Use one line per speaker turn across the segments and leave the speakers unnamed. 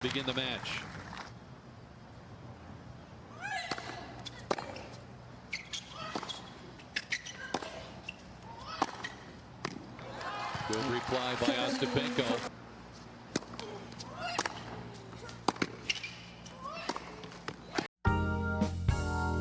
Begin the match. Good reply by Ostapenko.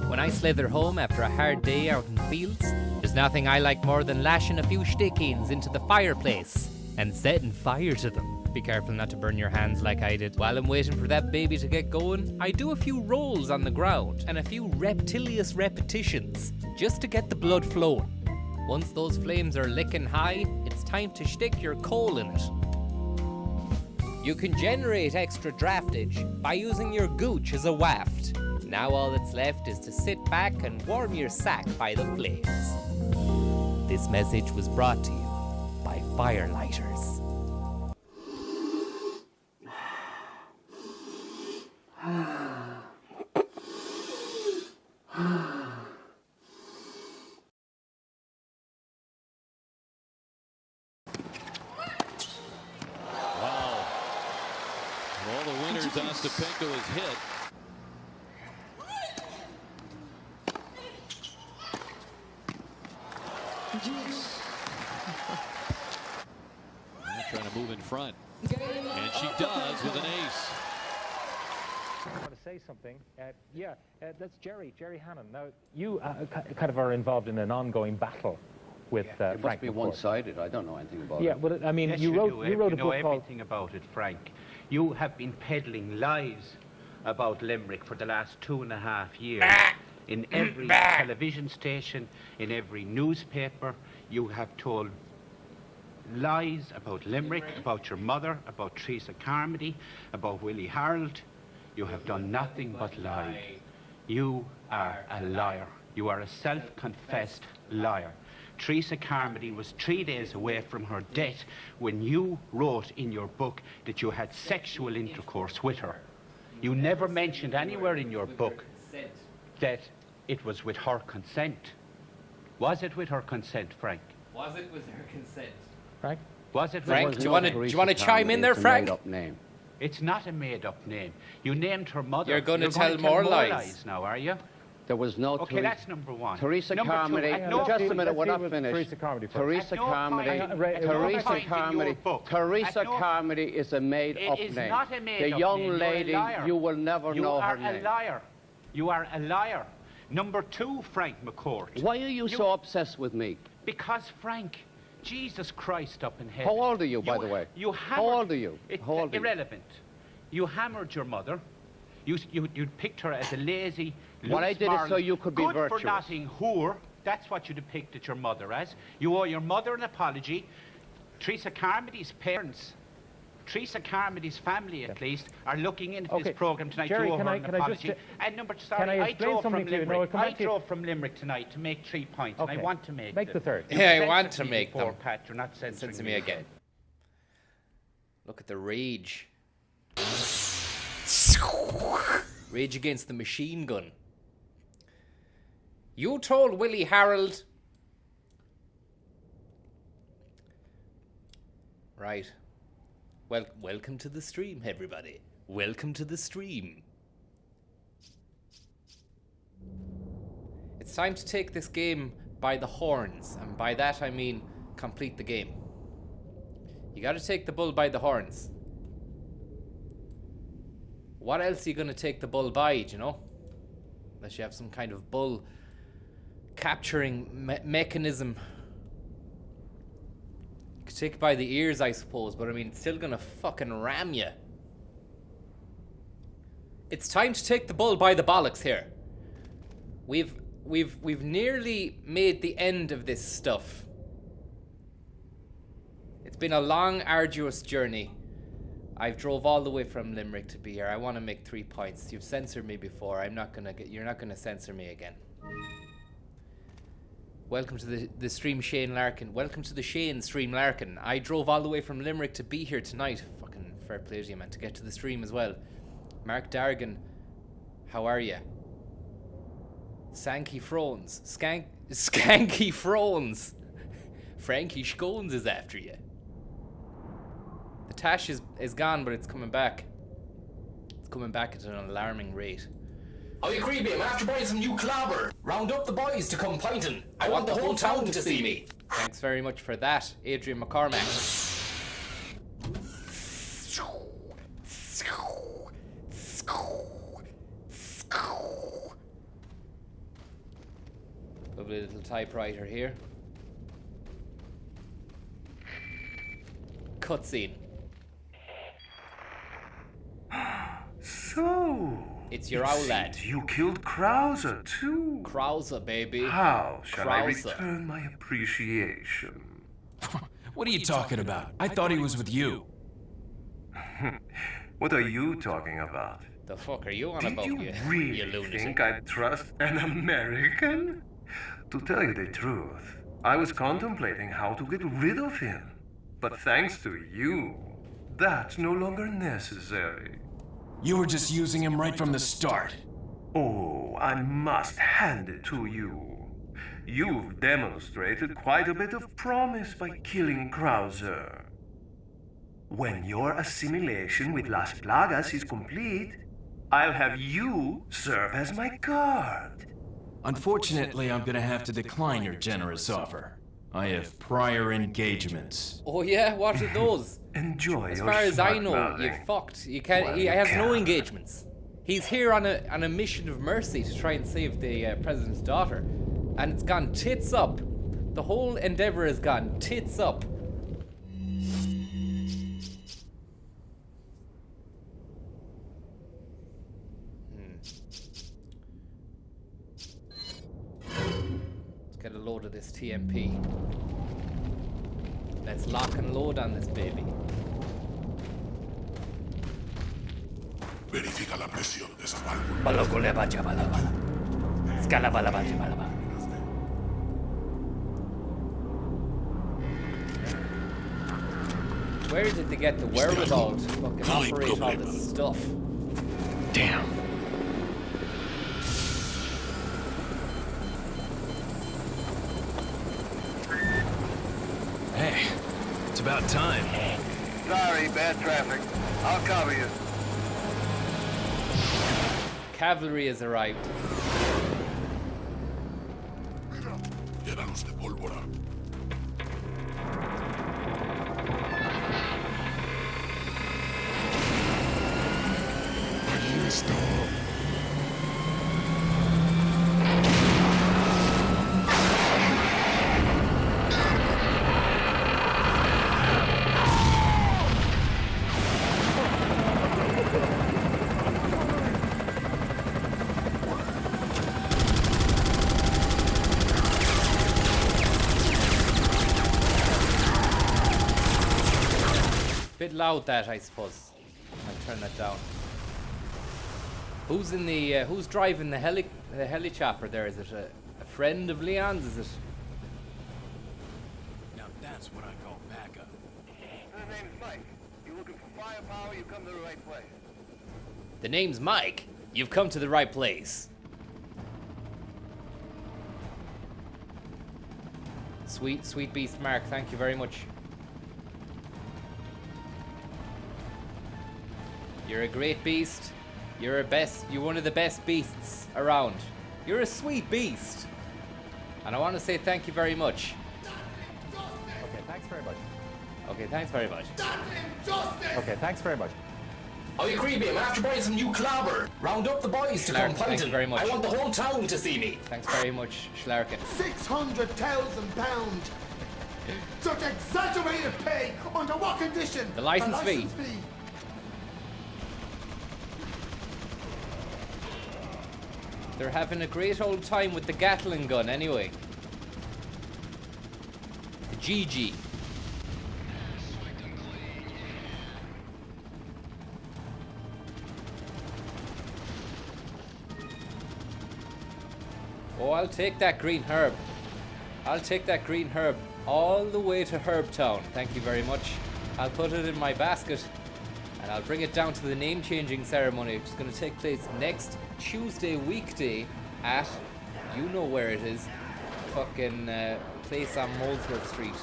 When I slither home after a hard day out in the fields, there's nothing I like more than lashing a few stick-ins into the fireplace and setting fire to them. Be careful not to burn your hands like I did. While I'm waiting for that baby to get going, I do a few rolls on the ground and a few reptilious repetitions just to get the blood flowing. Once those flames are licking high, it's time to stick your coal in it. You can generate extra draftage by using your gooch as a waft. Now all that's left is to sit back and warm your sack by the flames. This message was brought to you by Firelighters.
Wow. All the winners Ostapenko has hit. Trying to move in front. And she does with an ace.
I want to say something. That's Jerry Hannon. Now, you kind of are involved in an ongoing battle with Frank.
It must be
McCourt.
one-sided. I don't know anything about
Yeah,
it.
well, I mean,
Yes,
you wrote a
know
book called...
everything about it, Frank. You have been peddling lies about Limerick for the last 2.5 years. In every television station, in every newspaper, you have told lies about Limerick, about your mother, about Teresa Carmody, about Willie Harold. You have done nothing but lie. You are a liar. You are a self-confessed liar. Teresa Carmody was 3 days away from her death when you wrote in your book that you had sexual intercourse with her. You never mentioned anywhere in your book that it was with her consent. Was it with her consent, Frank?
Was it with her consent?
Frank?
Was it with
Frank,
her
do you want to chime in there, Frank?
It's a made-up name.
It's not a made-up name. You named her mother.
You're going to tell
gonna
more lies
now, are you?
There was no
Okay, that's number one.
Teresa
Number two,
Carmody.
at no
Just a
point-
minute, we're not
with
finished.
Teresa Carmody first.
Teresa
At no
Carmody.
point- at no
Teresa
point in your
Carmody.
book-
Teresa
at no-
Carmody is a made-up
It is
name.
not a made-up
The young
name. You're a
lady,
liar.
you will never
You
know her
are
name.
a liar. You are a liar. Number two, Frank McCourt.
Why are you so obsessed with me?
Because, Frank, Jesus Christ up in heaven.
How old are you, by the way?
You
How
hammered,
old are you?
It's
How old are you?
irrelevant. You hammered your mother. You picked her as a lazy,
What I did is
loose-moral,
so you could be virtuous.
good-for-nothing whore. That's what you depicted your mother as. You owe your mother an apology. Teresa Carmody's parents, Teresa Carmody's family at least, are looking into
Okay.
this programme tonight
Jerry,
to owe
can
her
I-
an
can I just
apology. And number,
can
sorry,
I
I
explain
drove
something
from
to you? No,
Limerick.
I'll come
I
back to you.
drove from Limerick tonight to make 3 points, and I
Okay.
want to make
Make the
them.
third.
You
Yeah, I
censored
want to
me
make
before,
them.
Pat, you're not censoring
Censor me again. Look at the rage. Rage against the machine gun. You told Willie Harold. Right. Well, welcome to the stream, everybody. Welcome to the stream. It's time to take this game by the horns, and by that I mean complete the game. You gotta take the bull by the horns. What else are you gonna take the bull by, do you know? Unless you have some kind of bull capturing mechanism. You could take it by the ears, I suppose, but I mean, it's still gonna fucking ram you. It's time to take the bull by the bollocks here. We've nearly made the end of this stuff. It's been a long, arduous journey. I've drove all the way from Limerick to be here. I want to make 3 points. You've censored me before. You're not gonna censor me again. Welcome to the stream, Shane Larkin. Welcome to the Shane stream, Larkin. I drove all the way from Limerick to be here tonight. Fucking fair play to you, man, to get to the stream as well. Mark Dargan, how are you? Sanky Frones. Skanky Frones. Frankie Scones is after you. The tash is gone, but it's coming back. It's coming back at an alarming rate.
I agree, Bim. After buying some new clobber, round up the boys to come pointing. I want the whole town to see me.
Thanks very much for that, Adrian McCormack. Lovely little typewriter here. Cutscene.
So,
It's your owl lad.
you killed Krauser too.
Krauser, baby.
How shall I
Krauser.
return my appreciation?
What are you talking about? I thought he was with you.
What are you talking about?
The fuck are you on
Did
about,
you
you
really
lunatic?
think I'd trust an American? To tell you the truth, I was contemplating how to get rid of him. But thanks to you, that's no longer necessary.
You were just using him right from the start.
Oh, I must hand it to you. You've demonstrated quite a bit of promise by killing Krauser. When your assimilation with Las Plagas is complete, I'll have you serve as my guard.
Unfortunately, I'm gonna have to decline your generous offer. I have prior engagements.
Oh yeah, what are those?
Enjoy
As
your
far as I know,
smart-mouthing.
you're fucked. You can't.
Well,
He
you
has no
can't.
engagements. He's here on a mission of mercy to try and save the president's daughter, and it's gone tits up. The whole endeavor has gone tits up. Let's get a load of this TMP. Let's lock and load on this baby.
Verifica la presión de esa válvula.
Where did they get the wherewithal to fucking operate all this stuff?
Damn. Hey, it's about time.
Sorry, bad traffic. I'll cover you.
Cavalry has arrived.
Mira, llénalos de pólvora. Ahí está.
Bit loud that, I suppose. I'll turn that down. Who's in the? Who's driving the heli-chopper there? Is it a friend of Leon's? Is it?
Now that's what I call backup.
The name's Mike. You looking for firepower, you come to the right place.
The name's Mike. You've come to the right place. Sweet, sweet beast, Mark. Thank you very much. You're a great beast. You're one of the best beasts around. You're a sweet beast. And I want to say thank you very much.
Okay, thanks very much.
Okay, thanks very much.
Okay, thanks very much.
I agree, Bim. After buying some new clobber, round up the boys to come
Schlark, thank you
pointing.
very much.
I want the whole town to see me.
Thanks very much, Schlarkin.
£600,000. Such exaggerated pay. Under what condition?
The license fee. They're having a great old time with the Gatling gun anyway. The GG. Oh, I'll take that green herb. I'll take that green herb all the way to Herbtown. Thank you very much. I'll put it in my basket and I'll bring it down to the name-changing ceremony, which is going to take place next Tuesday weekday at, you know where it is, fucking place on Molesworth Street.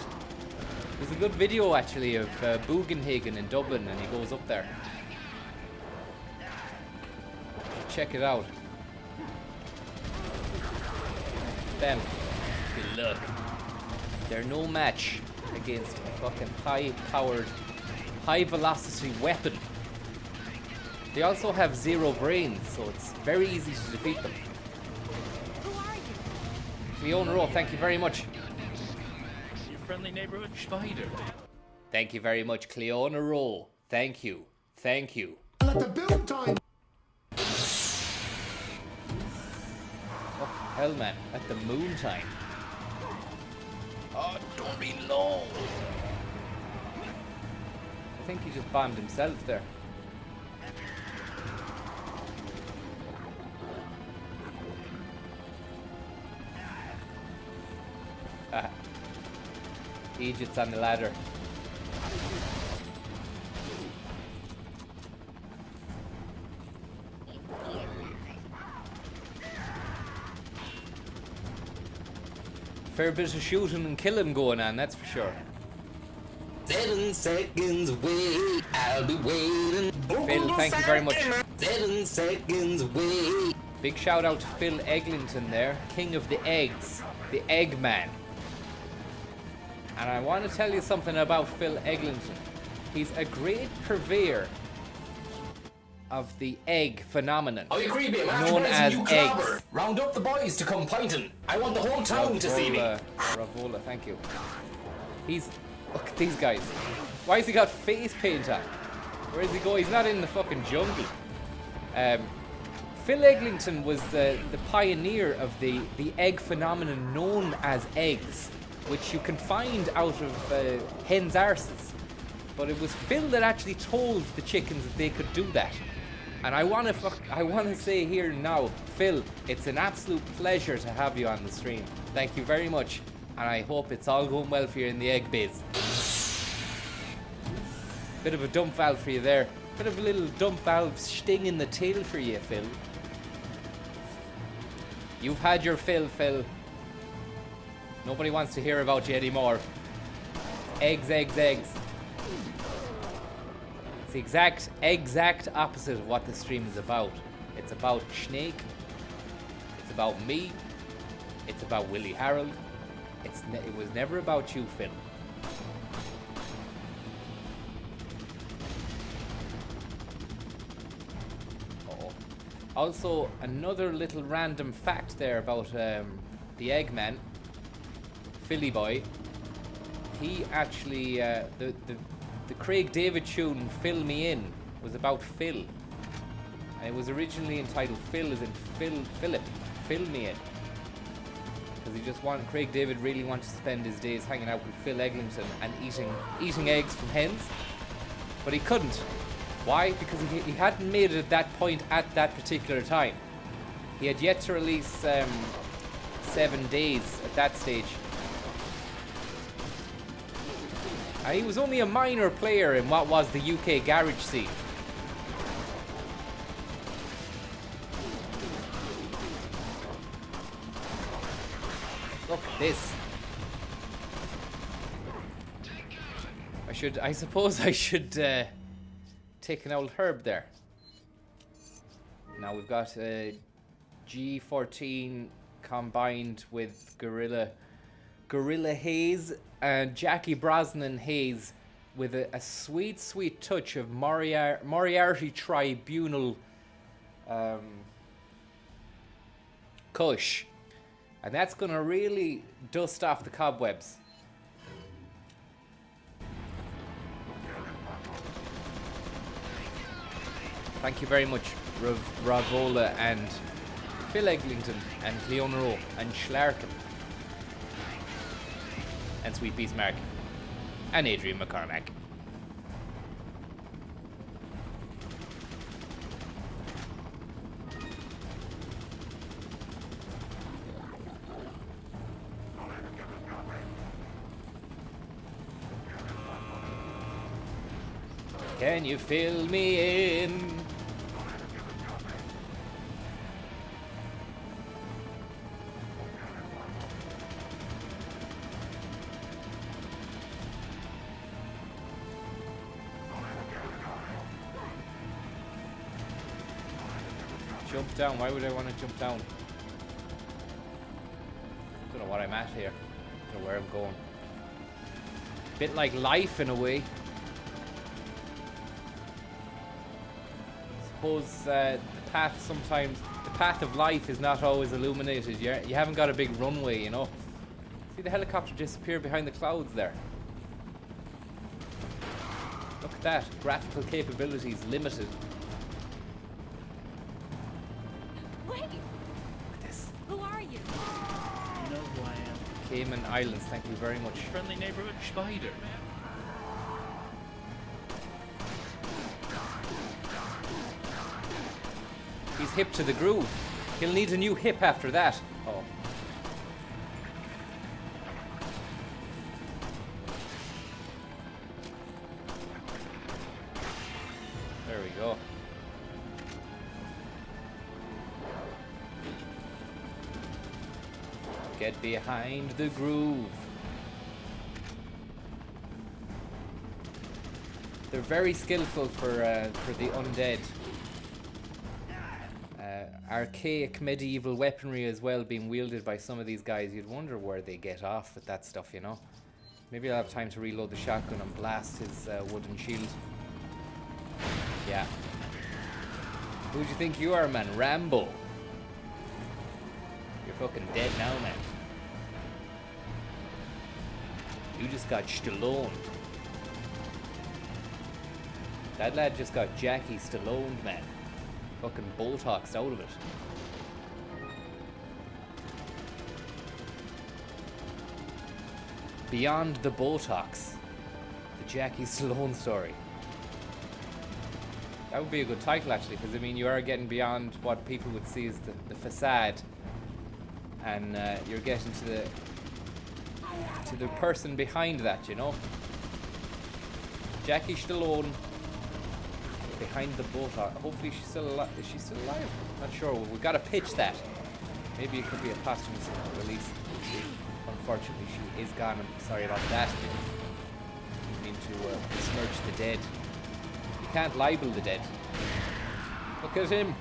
There's a good video actually of Bugenhagen in Dublin, and he goes up there. check it out. Them. Good luck. They're no match against a fucking high-powered, high-velocity weapon. They also have 0 brains, so it's very easy to defeat them. Leona Rowe, thank you very much.
Your friendly neighborhood spider.
Thank you very much, Cleona Rowe. Thank you. Thank you.
At the build time.
Fucking hell, man. At the moon time. Oh, don't be low. I think he just bombed himself there. Egypt's on the ladder. Fair bit of shooting and killing going on, that's for sure.
7 seconds away, I'll be waiting.
Phil, thank you very much.
7 seconds away.
Big shout out to Phil Eglinton there, king of the eggs, the Eggman. And I want to tell you something about Phil Eglinton. He's a great purveyor of the egg phenomenon,
Oh, you creepy, I'm
known as
you
eggs.
Round up the boys to come pointing. I want the whole town to see me.
Ravola, thank you. Look at these guys. Why has he got face paint on? Where does he go? He's not in the fucking jungle. Phil Eglinton was the pioneer of the egg phenomenon known as eggs, which you can find out of hens' arses. But it was Phil that actually told the chickens that they could do that. And I want to say here now, Phil, it's an absolute pleasure to have you on the stream. Thank you very much, and I hope it's all going well for you in the egg biz. Bit of a dump valve for you there. Bit of a little dump valve sting in the tail for you, Phil. You've had your fill, Phil. Nobody wants to hear about you anymore. Eggs, eggs, eggs. It's the exact opposite of what the stream is about. It's about Snake. It's about me. It's about Willie Harold. It was never about you, Phil. Uh-oh. Also, another little random fact there about the Eggman, Philly Boy. He actually, the Craig David tune "Fill Me In" was about Phil, and it was originally entitled "Phil" as in Philip, "Fill Me In," because Craig David really wanted to spend his days hanging out with Phil Eglinton and eating eggs from hens, but he couldn't. Why? Because he hadn't made it at that point at that particular time. He had yet to release 7 Days at that stage. And he was only a minor player in what was the UK garage scene. Look at this. I suppose I should take an old herb there. Now we've got G14 combined with Gorilla Haze and Jackie Brosnan Haze with a sweet, sweet touch of Moriarty Tribunal Kush. And that's going to really dust off the cobwebs. Thank you very much, Ravola and Phil Eglinton and Cleona Rowe and Schlarkin and Sweet Beast Mark and Adrian McCormack. Can you fill me in? Jump down. Why would I want to jump down? Don't know what I'm at here. Don't know where I'm going. Bit like life in a way. Suppose the path sometimes, the path of life is not always illuminated. You haven't got a big runway, you know. See the helicopter disappear behind the clouds there. Look at that. Graphical capabilities limited.
Wait!
Look at this.
Who are you?
You know who I am.
Cayman Islands, thank you very much.
Friendly neighborhood spider.
He's hip to the groove. He'll need a new hip after that. Oh. There we go. Get behind the groove. They're very skillful for the undead. Archaic medieval weaponry as well being wielded by some of these guys. You'd wonder where they get off with that stuff, you know. Maybe I'll have time to reload the shotgun and blast his wooden shield. Yeah. Who do you think you are, man? Rambo. You're fucking dead now, man. You just got Stalloned. That lad just got Jackie Stalloned, man. Fucking Botoxed out of it. Beyond the Botox. The Jackie Stallone story. That would be a good title, actually, because I mean, you are getting beyond what people would see as the facade, and you're getting to the person behind that, you know. Jackie Stallone behind the Botox. Hopefully she's still alive. Is she still alive? Not sure. We've got to pitch that. Maybe it could be a posthumous release. Unfortunately, she is gone. I'm sorry about that. Didn't mean to besmirch the dead. You can't libel the dead. Look at him.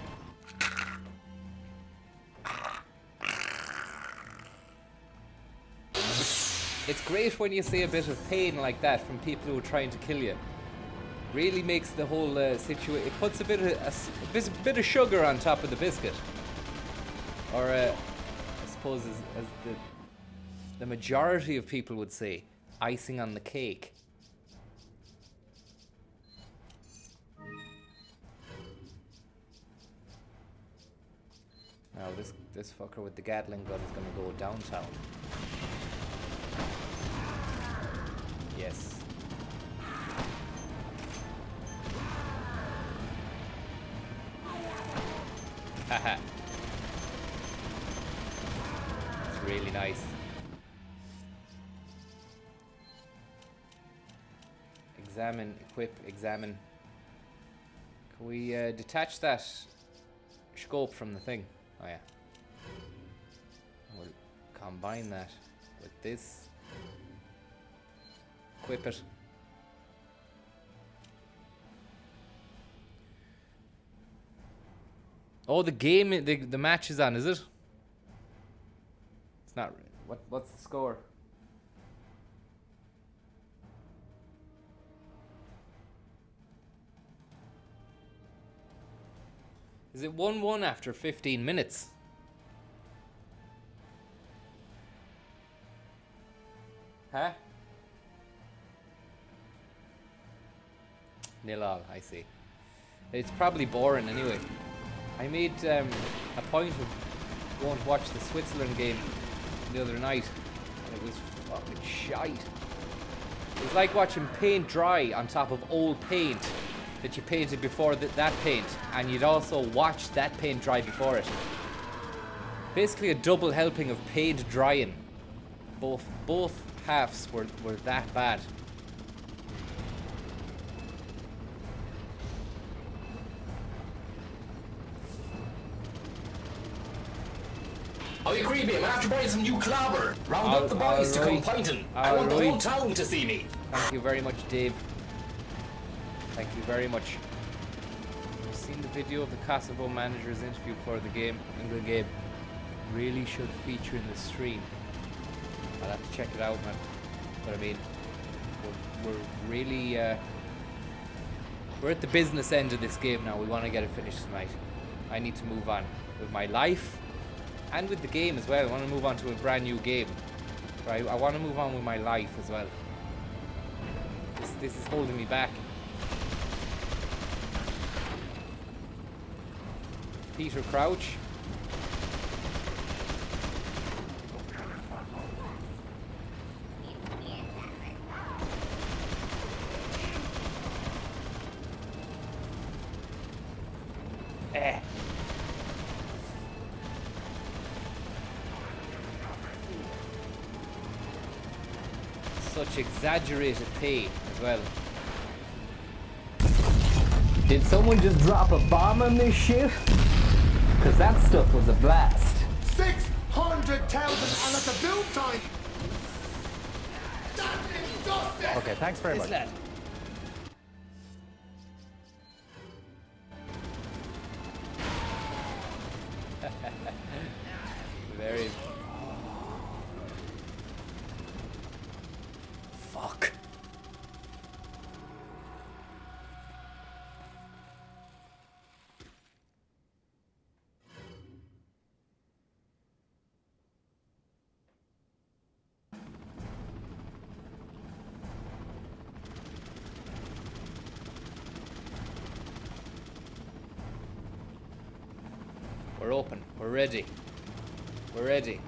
It's great when you see a bit of pain like that from people who are trying to kill you. Really makes the whole situation. It puts a bit of sugar on top of the biscuit, or I suppose as the majority of people would say, icing on the cake. Now this fucker with the Gatling gun is going to go downtown. Yes. Haha. It's really nice. Examine, equip, examine. Can we detach that scope from the thing? Oh yeah. We'll combine that with this. Equip it. Oh, the game, the match is on, is it? It's not. What's the score? Is it 1-1 after 15 minutes? Huh? 0-0, I see. It's probably boring anyway. I made a point of going to watch the Switzerland game the other night, and it was fucking shite. It was like watching paint dry on top of old paint that you painted before that paint, and you'd also watch that paint dry before it. Basically a double helping of paint drying. Both halves were that bad.
I agree, babe. I'm after buying some new clobber. Round up the boys to come pinting. I want the whole town to see me.
Thank you very much, Dave. Thank you very much. seen the video of the Kosovo manager's interview for the game, England game. Really should feature in the stream. I'll have to check it out, man. But I mean, we're really we're at the business end of this game now. We want to get it finished tonight. I need to move on with my life and with the game as well. I want to move on to a brand new game. Right? I want to move on with my life as well. This is holding me back. Peter Crouch. Such exaggerated pay as well.
Did someone just drop a bomb on this ship? Cause that stuff was a blast.
600,000 and at the build time. That is just
Okay, thanks very much.
Lad. Very. Fuck. We're open. We're ready. We're ready.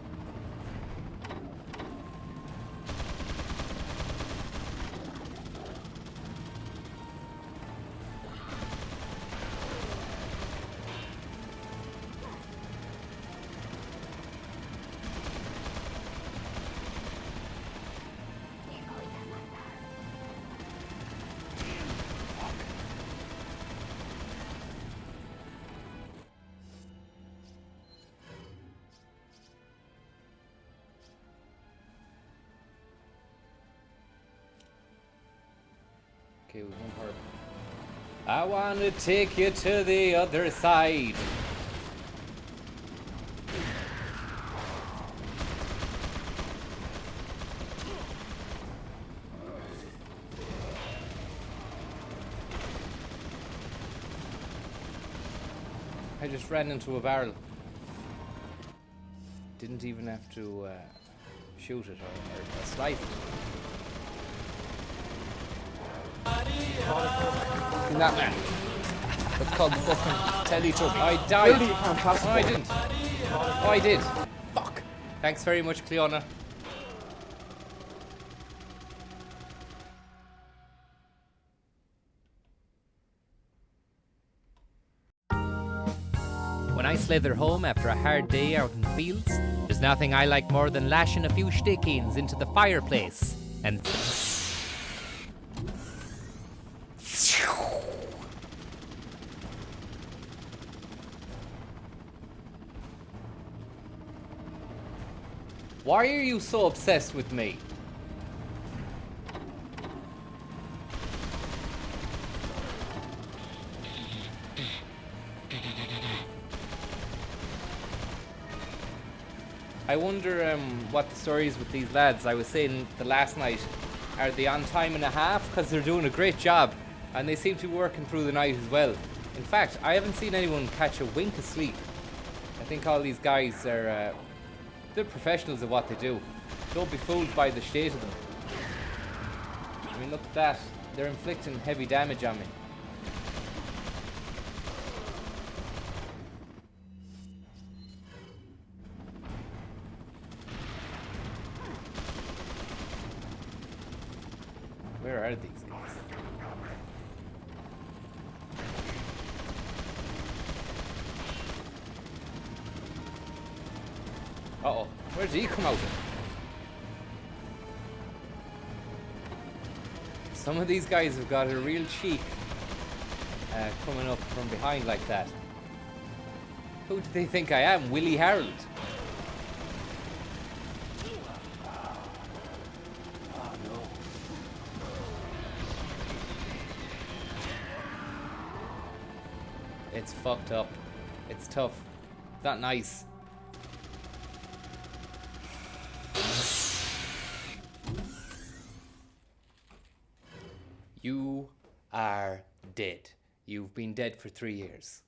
Okay, we won't hurt. I want to take you to the other side. I just ran into a barrel. Didn't even have to shoot it or slice it.
That man. It's called fucking Teletubby.
I died.
Really fantastic.
Oh, I didn't. Oh, I did. Fuck. Thanks very much, Cleona. When I slither home after a hard day out in the fields, there's nothing I like more than lashing a few stickings into the fireplace and... Why are you so obsessed with me? I wonder what the story is with these lads. I was saying the last night, are they on time and a half? Because they're doing a great job and they seem to be working through the night as well. In fact, I haven't seen anyone catch a wink of sleep. I think all these guys are they're professionals at what they do. Don't be fooled by the state of them. I mean, look at that. They're inflicting heavy damage on me. Where are these guys? Uh-oh. Where did he come out of? Some of these guys have got a real cheek coming up from behind like that. Who do they think I am? Willie Harold? Oh no. It's fucked up. It's tough. It's not nice. You are dead. You've been dead for 3 years.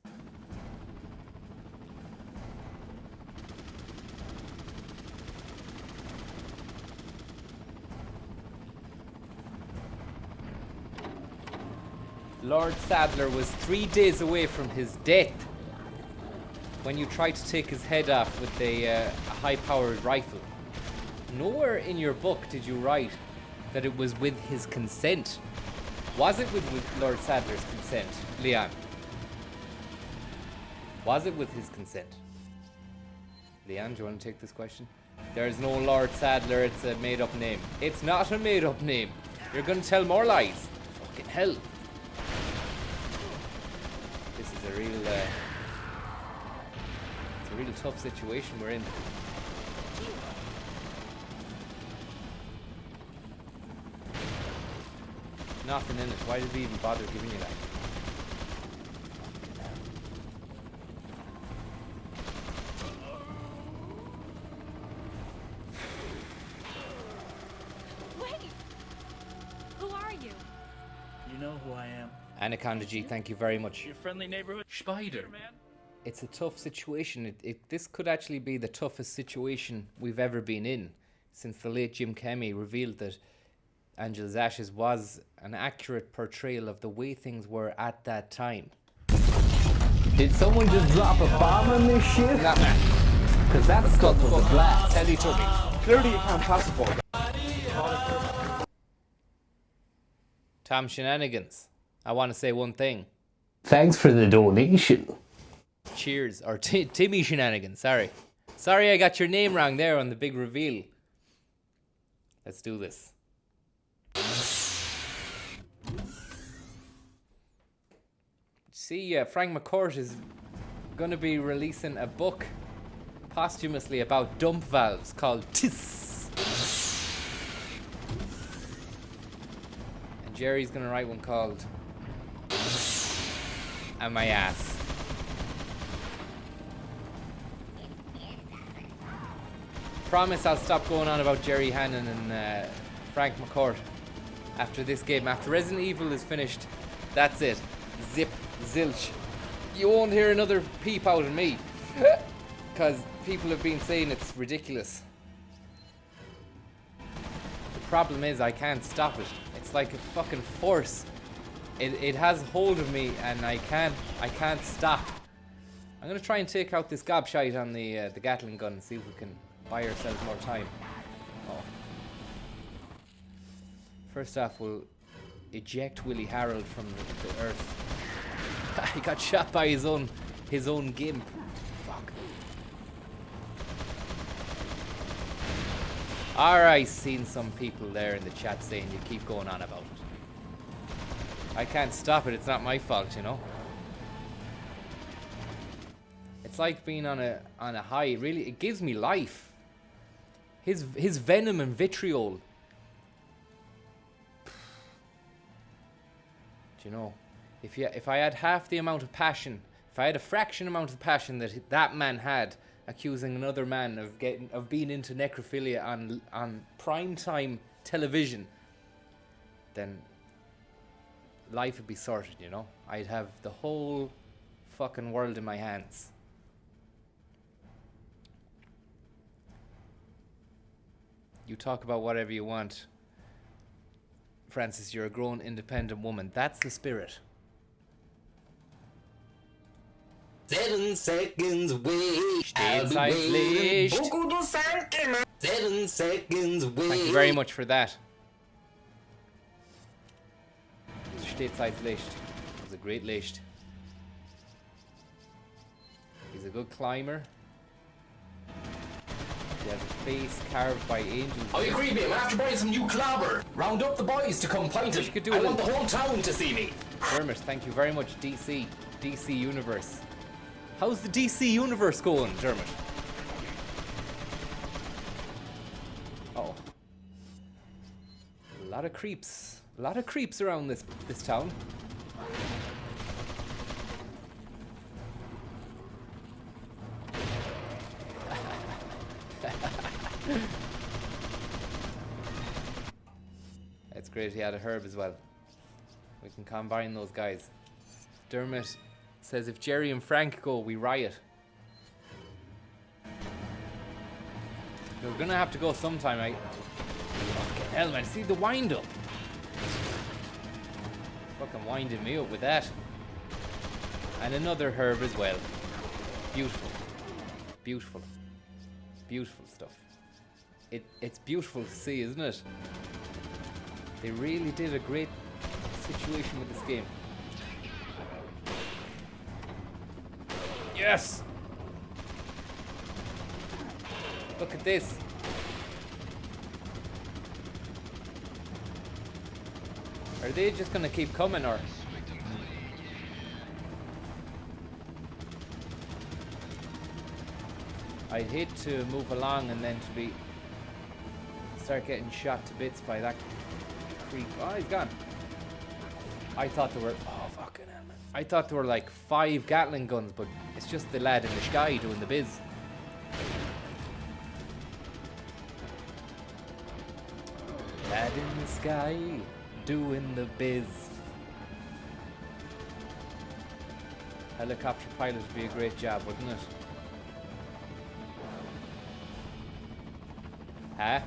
Lord Sadler was 3 days away from his death when you tried to take his head off with a high-powered rifle. Nowhere in your book did you write that it was with his consent. Was it with Lord Sadler's consent, Leon? Was it with his consent? Leon, do you want to take this question? There is no Lord Sadler, it's a made-up name. It's not a made-up name. You're going to tell more lies. Fucking hell. This is a real, it's a real tough situation we're in. Nothing in it. Why did we even bother giving you that?
Wait! Who are you?
You know who I am.
Anaconda G, thank you very much.
Your friendly neighborhood spider, man.
It's a tough situation. This could actually be the toughest situation we've ever been in since the late Jim Kemi revealed that Angela's Ashes was an accurate portrayal of the way things were at that time.
Did someone just drop a bomb on this ship?
That man.
Because that stuff was a blast.
Tell you to me.
Clearly you can't pass the ball.
Tom Shenanigans. I want to say one thing.
Thanks for the donation.
Cheers. Or Timmy Shenanigans, sorry. Sorry I got your name wrong there on the big reveal. Let's do this. See, Frank McCourt is going to be releasing a book posthumously about dump valves called TIS. And Jerry's going to write one called And My Ass. Promise I'll stop going on about Jerry Hannon and Frank McCourt after this game. After Resident Evil is finished, that's it. Zip, zilch. You won't hear another peep out of me. Because people have been saying it's ridiculous. The problem is I can't stop it. It's like a fucking force. It has hold of me and I can't stop. I'm gonna try and take out this gobshite on the Gatling gun and see if we can buy ourselves more time. Oh. First off, we'll eject Willie Harold from the earth. He got shot by his own gimp. Fuck. Alright, seen some people there in the chat saying you keep going on about it. I can't stop it, it's not my fault, you know. It's like being on a high. Really, it gives me life. His venom and vitriol. Do you know? If I had half the amount of passion, if I had a fraction amount of passion that man had, accusing another man of being into necrophilia on primetime television, then life would be sorted, you know? I'd have the whole fucking world in my hands. You talk about whatever you want. Francis, you're a grown, independent woman. That's the spirit.
7 seconds away.
Stay inside,
7 seconds away.
Thank you very much for that. Stateside Licht. He's a great Licht. He's a good climber. He has a face carved by angels.
I agree, mate. I'm after buying some new clobber. Round up the boys to come pinting. I want the whole town to see me.
Dermot, thank you very much, DC. DC Universe. How's the DC Universe going, Dermot? Oh. A lot of creeps. A lot of creeps around this town. It's great he had a herb as well. We can combine those guys. Dermot says if Jerry and Frank go, we riot. We're gonna have to go sometime, right? Fucking hell, man. See the wind up. Fucking winding me up with that. And another herb as well. Beautiful. Beautiful. Beautiful stuff. It's beautiful to see, isn't it? They really did a great situation with this game. Yes! Look at this. Are they just gonna keep coming, or? I'd hate to move along and then to start getting shot to bits by that creep. Oh, he's gone. I thought there were, oh fucking hell, man. I thought there were like 5 Gatling guns, but it's just the lad in the sky doing the biz. Lad in the sky doing the biz. Helicopter pilot would be a great job, wouldn't it? Huh?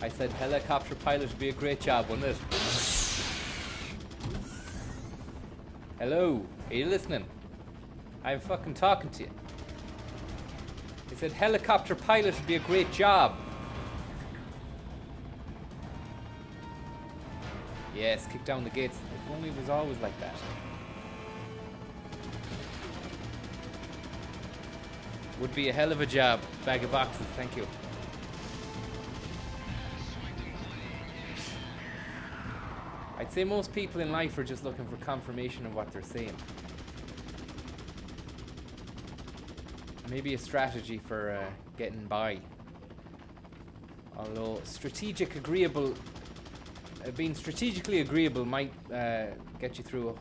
I said helicopter pilot would be a great job, wouldn't it? Hello? Are you listening? I'm fucking talking to you. I said helicopter pilot would be a great job. Yes, kick down the gates. If only it was always like that. Would be a hell of a job. Bag of boxes, thank you. I'd say most people in life are just looking for confirmation of what they're saying. Maybe a strategy for getting by. Although being strategically agreeable might get you through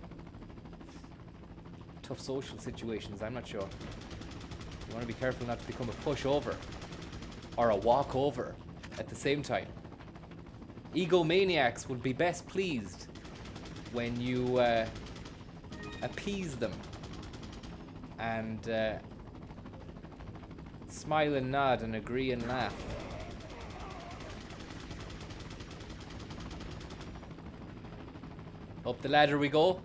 tough social situations. I'm not sure. You want to be careful not to become a pushover or a walkover at the same time. Egomaniacs would be best pleased when you appease them and smile and nod and agree and laugh. Up the ladder we go.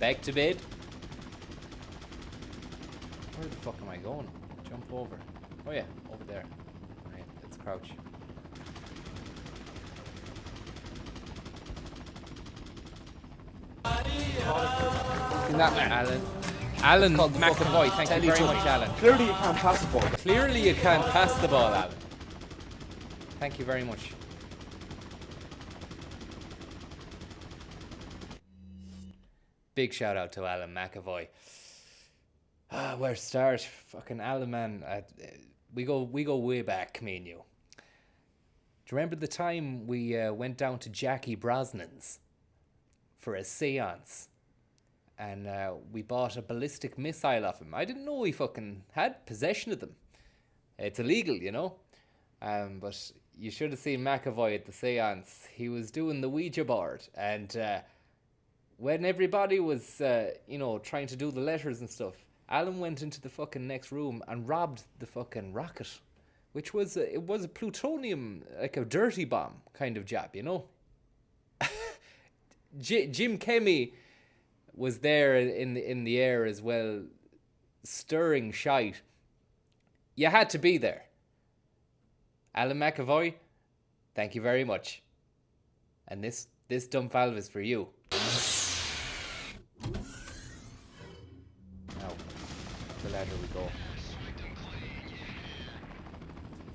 Back to bed. Where the fuck am I going? Jump over. Oh yeah, over there. Alright, let's crouch. Alan McAvoy, thank you very much, Alan.
Clearly you can't pass the ball.
Clearly you can't pass the ball, Alan. Thank you very much. Big shout out to Alan McAvoy. Where to start? Fucking Alan, man. We go way back, me and you. Do you remember the time we went down to Jackie Brosnan's for a seance? And we bought a ballistic missile off him. I didn't know he fucking had possession of them. It's illegal, you know. But you should have seen McAvoy at the seance. He was doing the Ouija board. And when everybody was, trying to do the letters and stuff, Alan went into the fucking next room and robbed the fucking rocket. Which was, it was a plutonium, like a dirty bomb kind of job, you know. Jim Kemmy was there in the air as well, stirring shite. You had to be there. Alan McAvoy, thank you very much. And this dump valve is for you. Now, the ladder we go.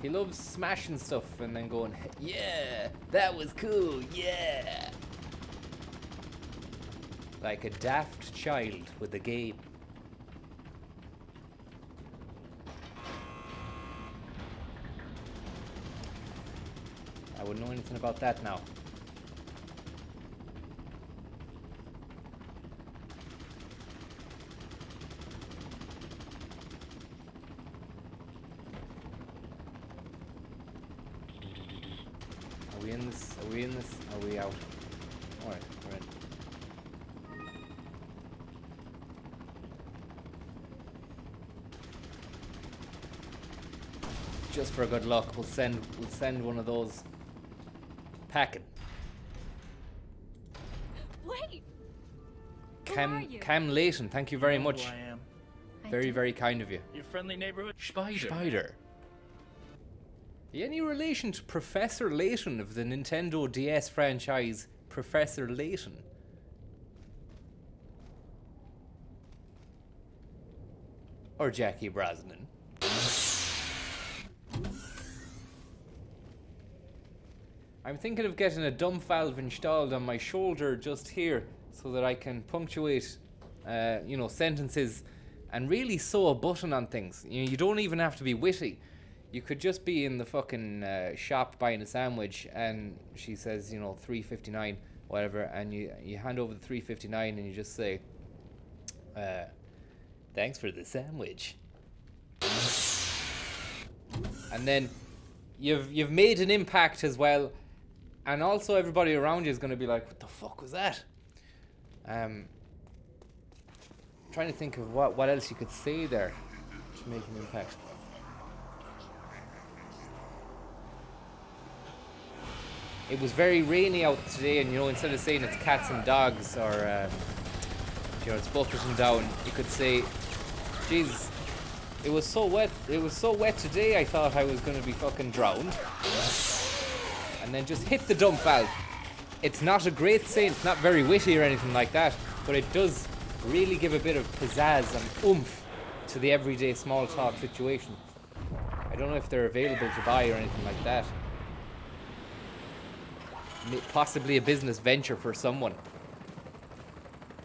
He loves smashing stuff and then going, yeah, that was cool, yeah. Like a daft child with a game. I wouldn't know anything about that now. we in this? Are we in this? Are we out? Alright, we're in. Just for good luck, we'll send one of those packing.
Wait. Who are you?
Cam Layton, thank you very
You know
much.
who I am.
Very, very kind of you.
Your friendly neighborhood Spider.
Spider. Any relation to Professor Layton of the Nintendo DS franchise, Professor Layton? Or Jackie Brosnan? I'm thinking of getting a dump valve installed on my shoulder just here so that I can punctuate, sentences and really sew a button on things. You don't even have to be witty. You could just be in the fucking shop buying a sandwich and she says, $3.59, whatever, and you hand over the $3.59 and you just say, thanks for the sandwich. And then you've made an impact as well, and also everybody around you is going to be like, what the fuck was that? Trying to think of what else you could say there to make an impact. It was very rainy out today, and instead of saying it's cats and dogs or it's bucketing down, you could say, Jesus, it was so wet. It was so wet today. I thought I was going to be fucking drowned. And then just hit the dump valve. It's not a great saying. It's not very witty or anything like that, but it does really give a bit of pizzazz and oomph to the everyday small talk situation. I don't know if they're available to buy or anything like that. Possibly a business venture for someone.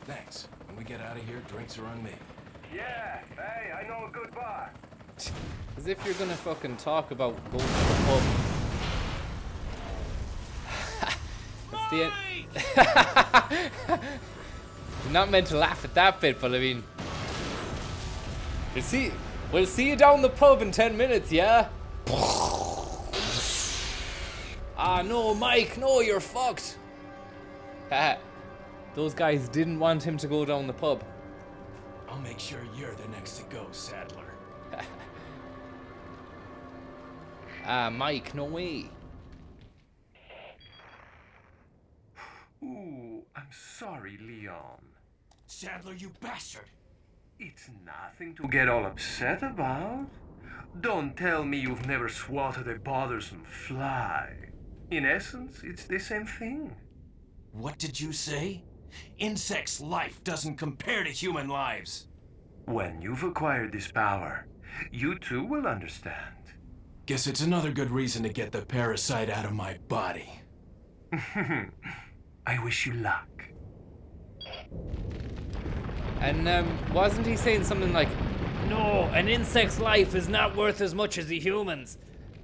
Thanks. When we get out of here, drinks are on me.
Yeah, hey, I know a good bar.
As if you're gonna fucking talk about going to the pub. That's the end. I'm not meant to laugh at that bit, but I mean, we'll see you down the pub in 10 minutes, yeah? Ah, no, Mike, no, you're fucked. Those guys didn't want him to go down the pub.
I'll make sure you're the next to go, Saddler.
Mike, no way.
Ooh, I'm sorry, Leon.
Saddler, you bastard!
It's nothing to get all upset about. Don't tell me you've never swatted a bothersome fly. In essence, it's the same thing.
What did you say? Insects' life doesn't compare to human lives.
When you've acquired this power, you too will understand.
Guess it's another good reason to get the parasite out of my body.
I wish you luck.
And wasn't he saying something like, no, an insect's life is not worth as much as a human's?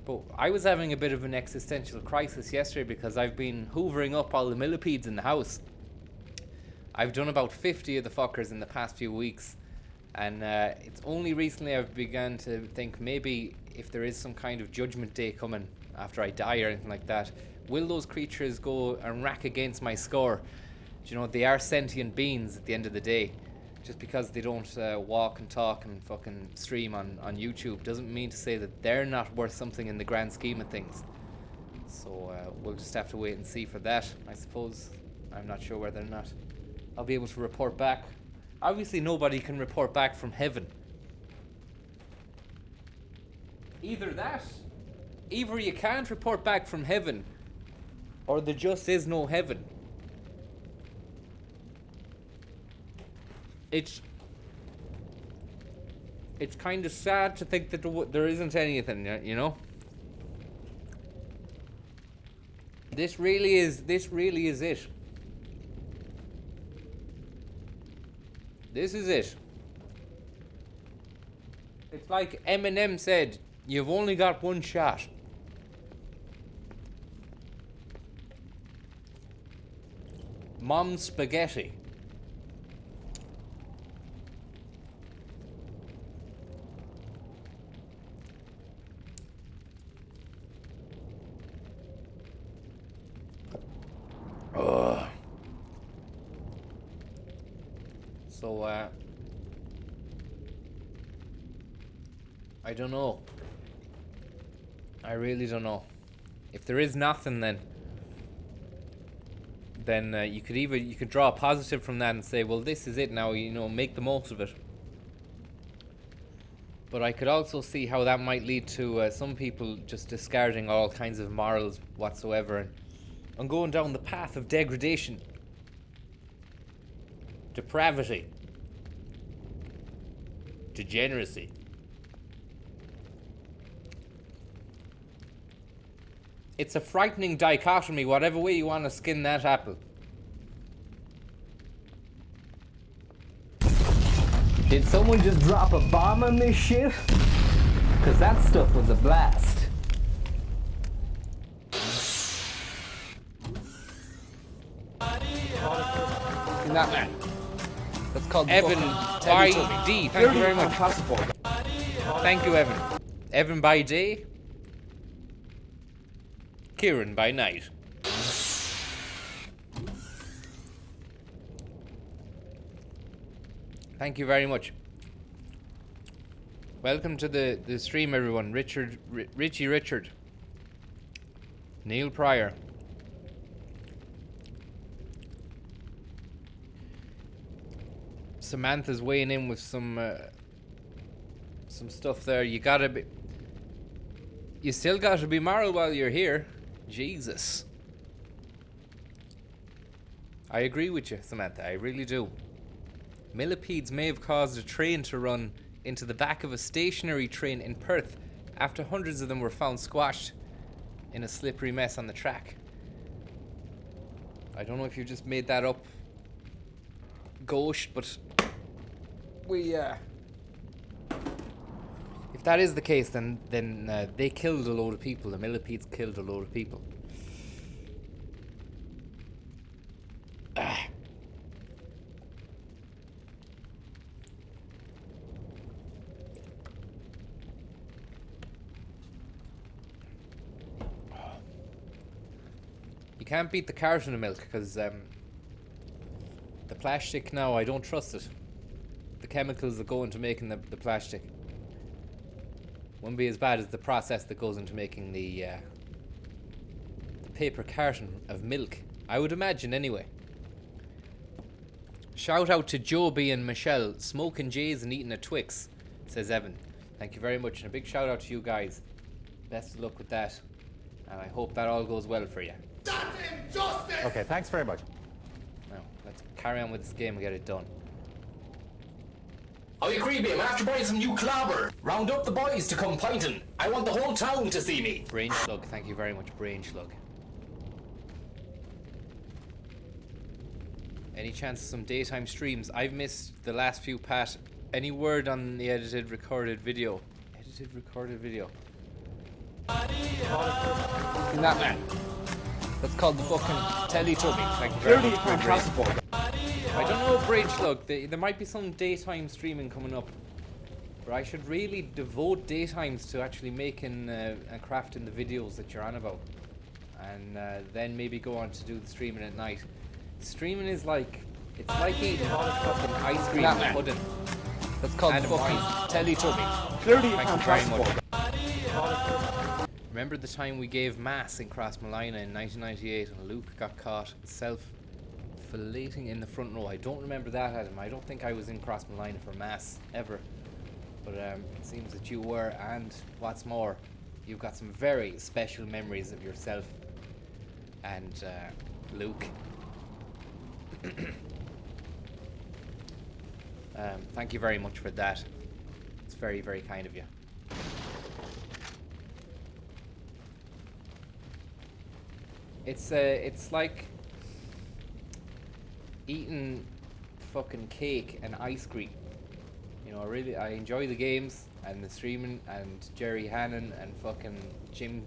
But I was having a bit of an existential crisis yesterday because I've been hoovering up all the millipedes in the house. I've done about 50 of the fuckers in the past few weeks, and it's only recently I've begun to think maybe if there is some kind of judgment day coming after I die or anything like that, will those creatures go and rack against my score? Do they are sentient beings at the end of the day. Just because they don't walk and talk and fucking stream on YouTube doesn't mean to say that they're not worth something in the grand scheme of things. So we'll just have to wait and see for that, I suppose. I'm not sure whether or not I'll be able to report back. Obviously nobody can report back from heaven. Either you can't report back from heaven, or there just is no heaven. It's kind of sad to think that there isn't anything, This really is it. This is it. It's like Eminem said, you've only got one shot. Mom's spaghetti. So, I don't know. I really don't know. If there is nothing, then you could draw a positive from that and say, well, this is it now, you know, make the most of it. But I could also see how that might lead to some people just discarding all kinds of morals whatsoever and going down the path of degradation, depravity, degeneracy. It's a frightening dichotomy, whatever way you want to skin that apple.
Did someone just drop a bomb on this shit? Cause that stuff was a blast.
In that man. That's called
Evan by D. Thank you very much. Thank you, Evan. Evan by day. Kieran by night. Thank you very much. Welcome to the stream, everyone. Richie Richard. Neil Pryor. Samantha's weighing in with some stuff there. You still gotta be moral while you're here. Jesus. I agree with you, Samantha. I really do. Millipedes may have caused a train to run into the back of a stationary train in Perth after hundreds of them were found squashed in a slippery mess on the track. I don't know if you just made that up, Ghost, but if that is the case, then they killed a load of people. The millipedes killed a load of people. You can't beat the carton of milk because the plastic now, I don't trust it. The chemicals that go into making the plastic wouldn't be as bad as the process that goes into making the paper carton of milk, I would imagine anyway. Shout out to Joby and Michelle, smoking J's and eating a Twix, says Evan. Thank you very much, and a big shout out to you guys. Best of luck with that, and I hope that all goes well for you.
That's injustice!
Okay, thanks very much.
Now, let's carry on with this game and get it done.
I agree, babe. After buying some new clobber, round up the boys to come pinting. I want the whole town to see me.
Brain Slug, thank you very much, Brain Slug. Any chance of some daytime streams? I've missed the last few, Pat. Any word on the edited recorded video? Edited recorded video.
In that man. That's called the fucking Teletubby.
Thank you very much. I don't know, Brain Slug. There might be some daytime streaming coming up. But I should really devote daytimes to actually making and crafting the videos that you're on about. And then maybe go on to do the streaming at night. Streaming is like, it's like eating fucking ice cream and pudding.
That's called
and
fucking
wine.
Teletubby.
Thank you very much. Remember the time we gave mass in Crossmolina in 1998 and Luke got caught self-filleting in the front row? I don't remember that, Adam. I don't think I was in Crossmolina for mass ever. But it seems that you were, and what's more, you've got some very special memories of yourself and Luke. Thank you very much for that. It's very, very kind of you. It's like eating fucking cake and ice cream. You know, I enjoy the games and the streaming and Jerry Hannon and fucking Jim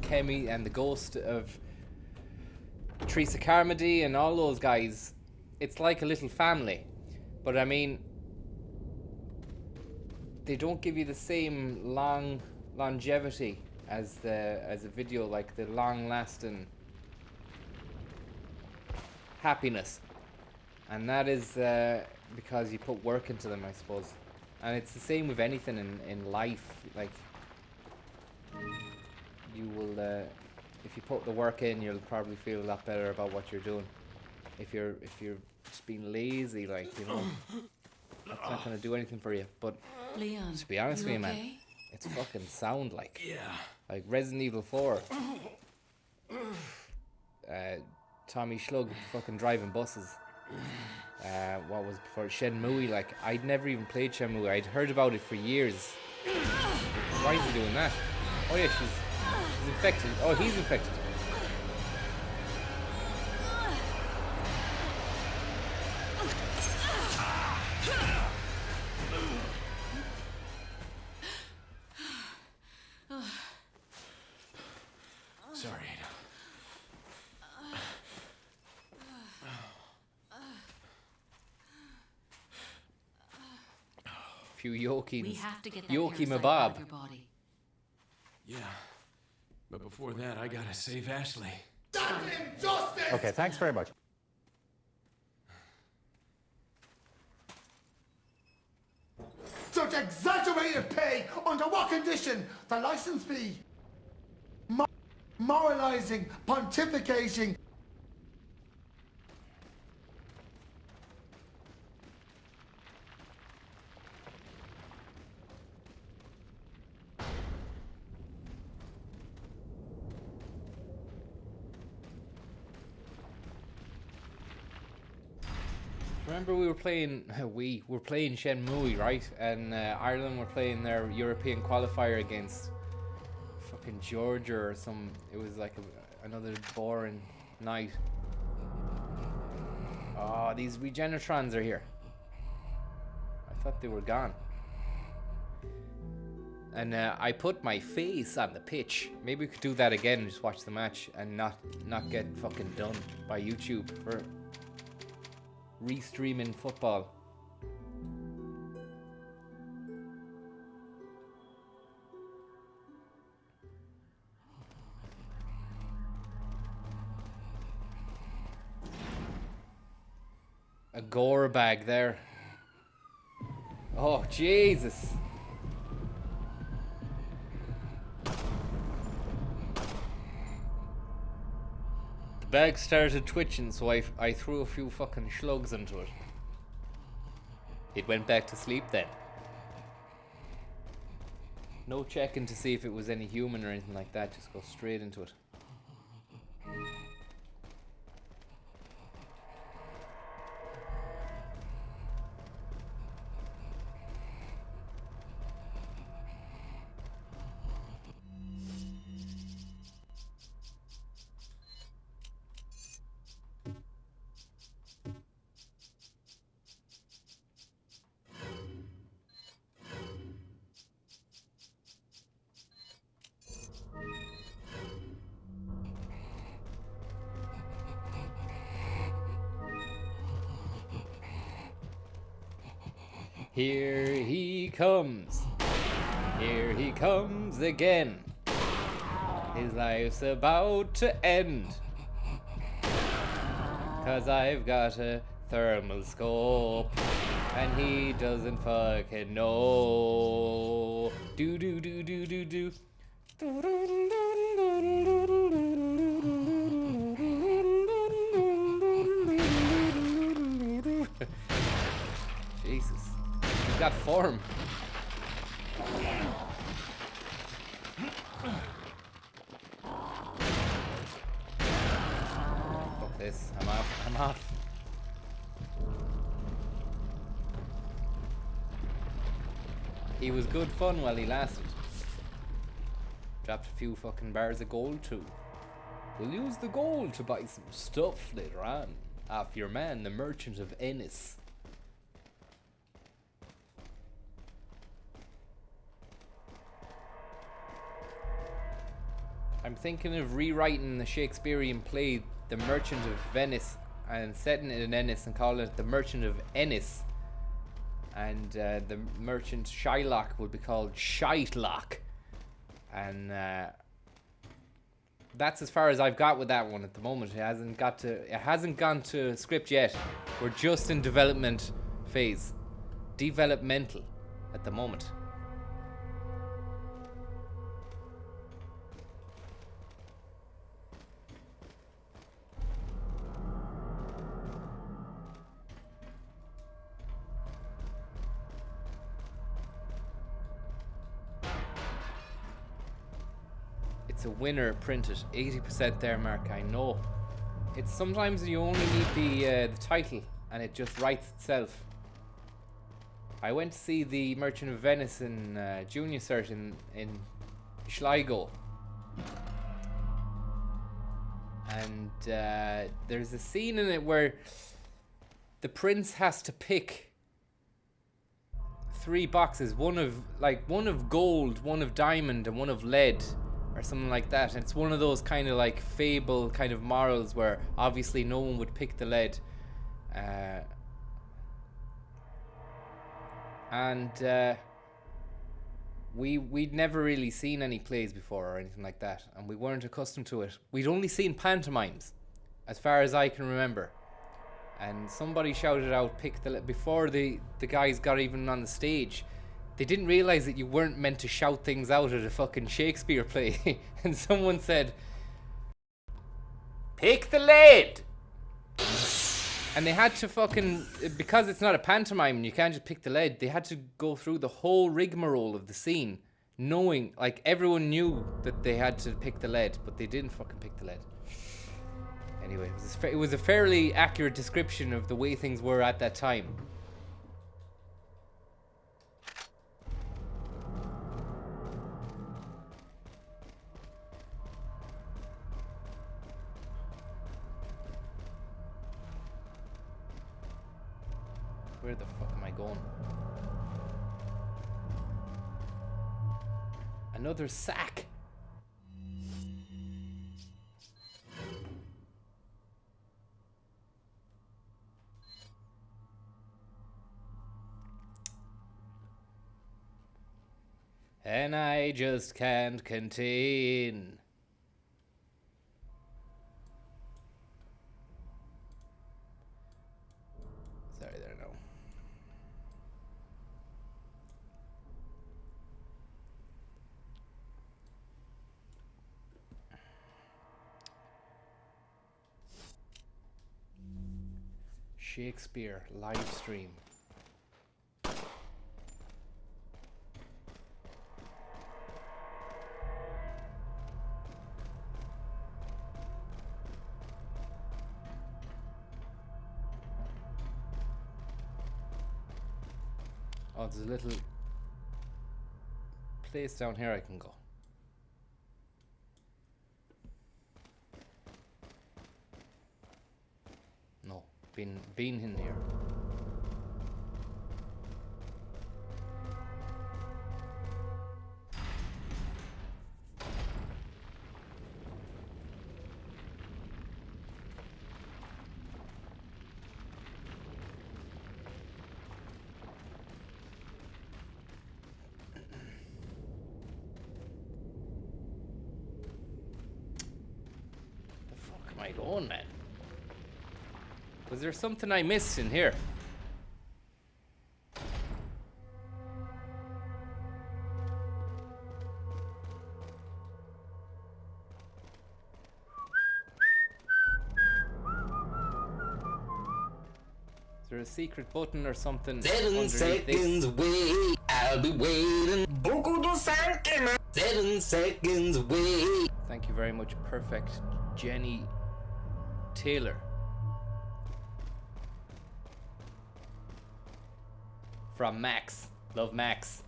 Kemmy and the ghost of Teresa Carmody and all those guys. It's like a little family. But I mean, they don't give you the same longevity as a video, like the long-lasting happiness, and that is because you put work into them, I suppose. And it's the same with anything in life. Like, you will, if you put the work in, you'll probably feel a lot better about what you're doing. If you're just being lazy, like, you know, that's not gonna do anything for you. But
Leon,
to be honest with you, man, it's fucking sound like. Like Resident Evil 4. Tommy Schlug fucking driving buses. What was before Shenmue? Like, I'd never even played Shenmue. I'd heard about it for years. Why is he doing that? Oh yeah, she's infected. Oh, he's infected.
Sorry.
Few Yokins.
We have to get that
Yoki
parasite out
Mabob.
of your body.
Yeah. But before that, I gotta save Ashley.
That's injustice!
Okay, thanks very much.
Such exaggerated pay! Under what condition? The license fee? Moralizing, pontificating.
Remember we were playing Shenmue, right? And Ireland were playing their European qualifier against fucking Georgia or some. It was like another boring night. Oh, these Regenetrons are here. I thought they were gone. And I put my face on the pitch. Maybe we could do that again and just watch the match and not get fucking done by YouTube for restreaming football. A gore bag there. Oh, Jesus. The bag started twitching, so I threw a few fucking slugs into it. It went back to sleep then. No checking to see if it was any human or anything like that, just go straight into it. Here he comes. Here he comes again. His life's about to end. 'Cause I've got a thermal scope. And he doesn't fucking know. Do do do do do do. Jesus. He's got form. Fuck this. I'm off. He was good fun while he lasted. Dropped a few fucking bars of gold too. We'll use the gold to buy some stuff later on. Off your man, the Merchant of Ennis. I'm thinking of rewriting the Shakespearean play, The Merchant of Venice, and setting it in Ennis and calling it The Merchant of Ennis. And the Merchant Shylock would be called Shylock. And that's as far as I've got with that one at the moment. It hasn't gone to script yet. We're just in development phase. Developmental at the moment. It's a winner printed. 80% there, Mark. I know. It's sometimes you only need the title and it just writes itself. I went to see the Merchant of Venice in Junior Cert in Sligo. And there's a scene in it where the prince has to pick 3 boxes. One of gold, one of diamond, and one of lead. Or something like that. And it's one of those kind of like fable kind of morals where obviously no one would pick the lead. We'd never really seen any plays before or anything like that, and we weren't accustomed to it. We'd only seen pantomimes, as far as I can remember. And somebody shouted out, pick the lead, before the guys got even on the stage. They didn't realize that you weren't meant to shout things out at a fucking Shakespeare play. And someone said, pick the lead! And they had to fucking, because it's not a pantomime and you can't just pick the lead, they had to go through the whole rigmarole of the scene, knowing, like, everyone knew that they had to pick the lead, but they didn't fucking pick the lead. Anyway, it was a fairly accurate description of the way things were at that time. Where the fuck am I going? Another sack. And I just can't contain. Sorry there, no. Shakespeare live stream. Oh, there's a little place down here I can go. No, been in here. Going, man. Was there something I missed in here? Is there a secret button or something?
7 seconds away, I'll be waiting. 7 seconds away.
Thank you very much, perfect Jenny Taylor. From Max. Love Max.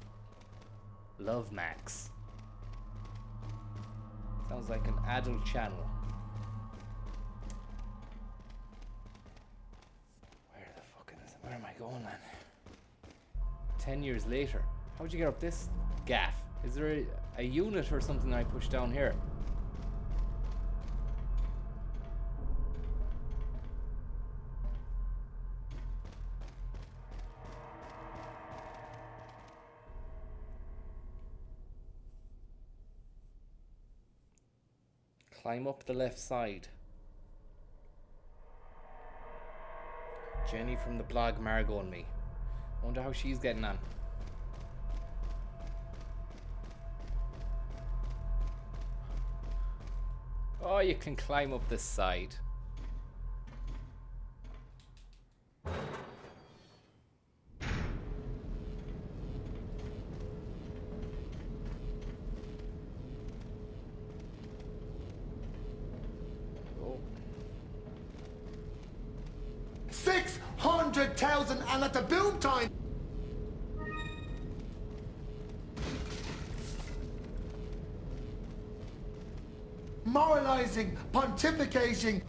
Love Max. Sounds like an adult channel. Where the fuck is it? Where am I going, man? 10 years later. How'd you get up this gaff? Is there a unit or something I push down here? Climb up the left side. Jenny from the blog Margot and me. Wonder how she's getting on. Oh, you can climb up this side. Oh.
600,000 and at the boom time. Moralizing, pontificating.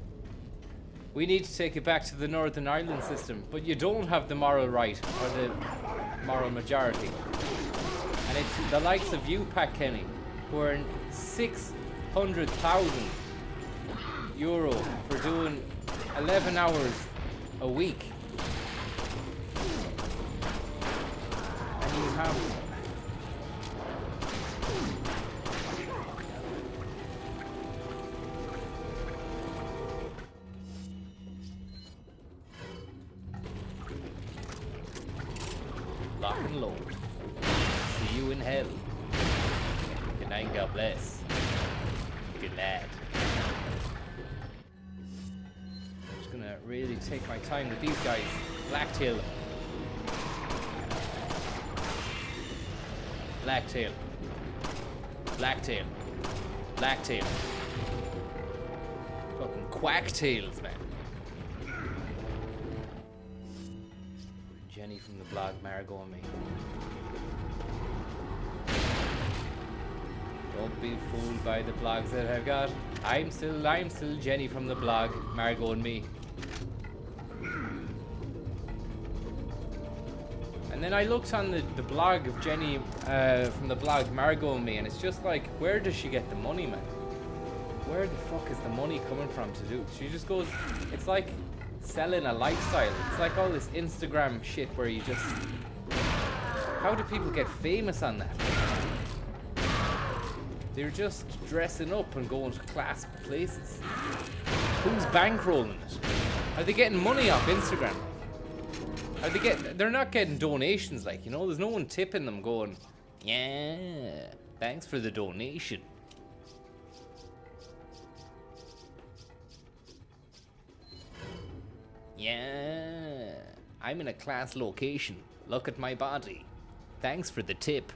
We need to take it back to the Northern Ireland system, but you don't have the moral right or the moral majority. And it's the likes of you, Pat Kenny, who earn €600,000 for doing 11 hours a week. And you have... Lock and load. See you in hell. Good night, God bless. Good lad. I'm just gonna really take my time with these guys. Blacktail. Blacktail. Blacktail. Blacktail. Fucking quacktails, man. Jenny from the blog, Margot and me. Don't be fooled by the blogs that I've got. I'm still Jenny from the blog, Margot and me. And then I looked on the blog of Jenny from the blog, Margot and me, and it's just like, where does she get the money, man? Where the fuck is the money coming from to do? She just goes, it's like selling a lifestyle. It's like all this Instagram shit where you just... How do people get famous on that? They're just dressing up and going to class places. Who's bankrolling it? Are they getting money off Instagram? Are they they're not getting donations, like, you know? There's no one tipping them going, yeah, thanks for the donation. Yeah, I'm in a class location. Look at my body. Thanks for the tip.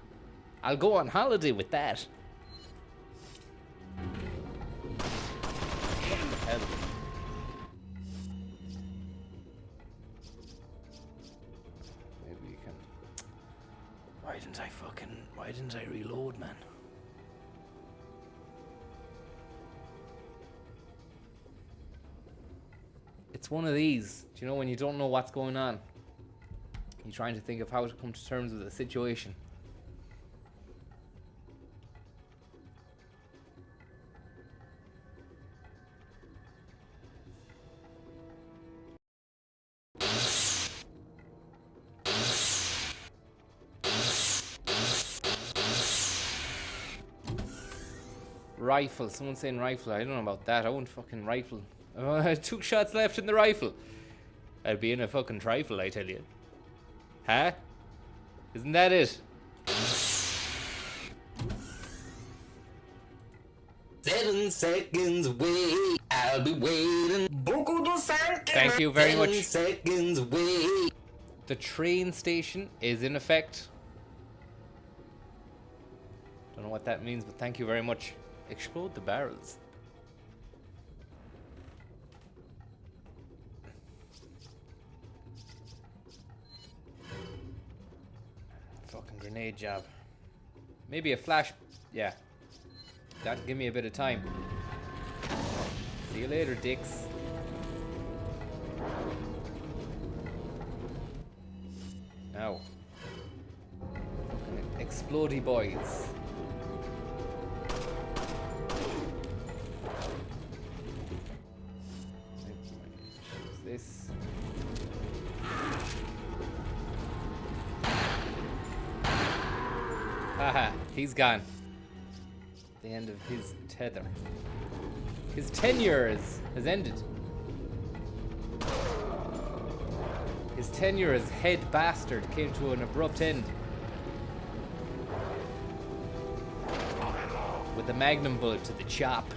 I'll go on holiday with that. What the hell? Maybe you can... Why didn't I reload, man? It's one of these, do you know, when you don't know what's going on? You're trying to think of how to come to terms with the situation. Rifle, someone's saying rifle. I don't know about that. I won't fucking rifle. 2 shots left in the rifle. I'd be in a fucking trifle, I tell you. Huh? Isn't that it?
7 seconds away, I'll be waiting.
Thank you very much.
7 seconds away.
The train station is in effect. Don't know what that means, but thank you very much. Explode the barrels. Fucking grenade job. Maybe a flash. Yeah. That'll give me a bit of time. See you later, dicks. Now. Fucking explodey boys. This. Haha, he's gone. The end of his tether. His tenure has ended. His tenure as head bastard came to an abrupt end. With a magnum bullet to the chop.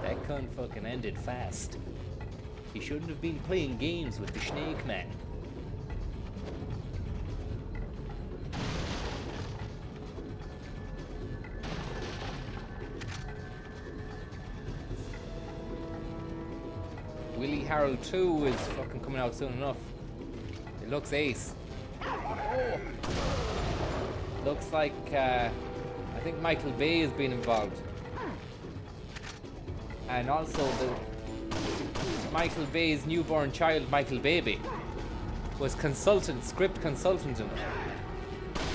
That cunt fucking ended fast. He shouldn't have been playing games with the Snake Man. Willie Harold 2 is fucking coming out soon enough. It looks ace. Oh. Looks like, I think Michael Bay has been involved. And also Michael Bay's newborn child, Michael Baby, was script consultant in it.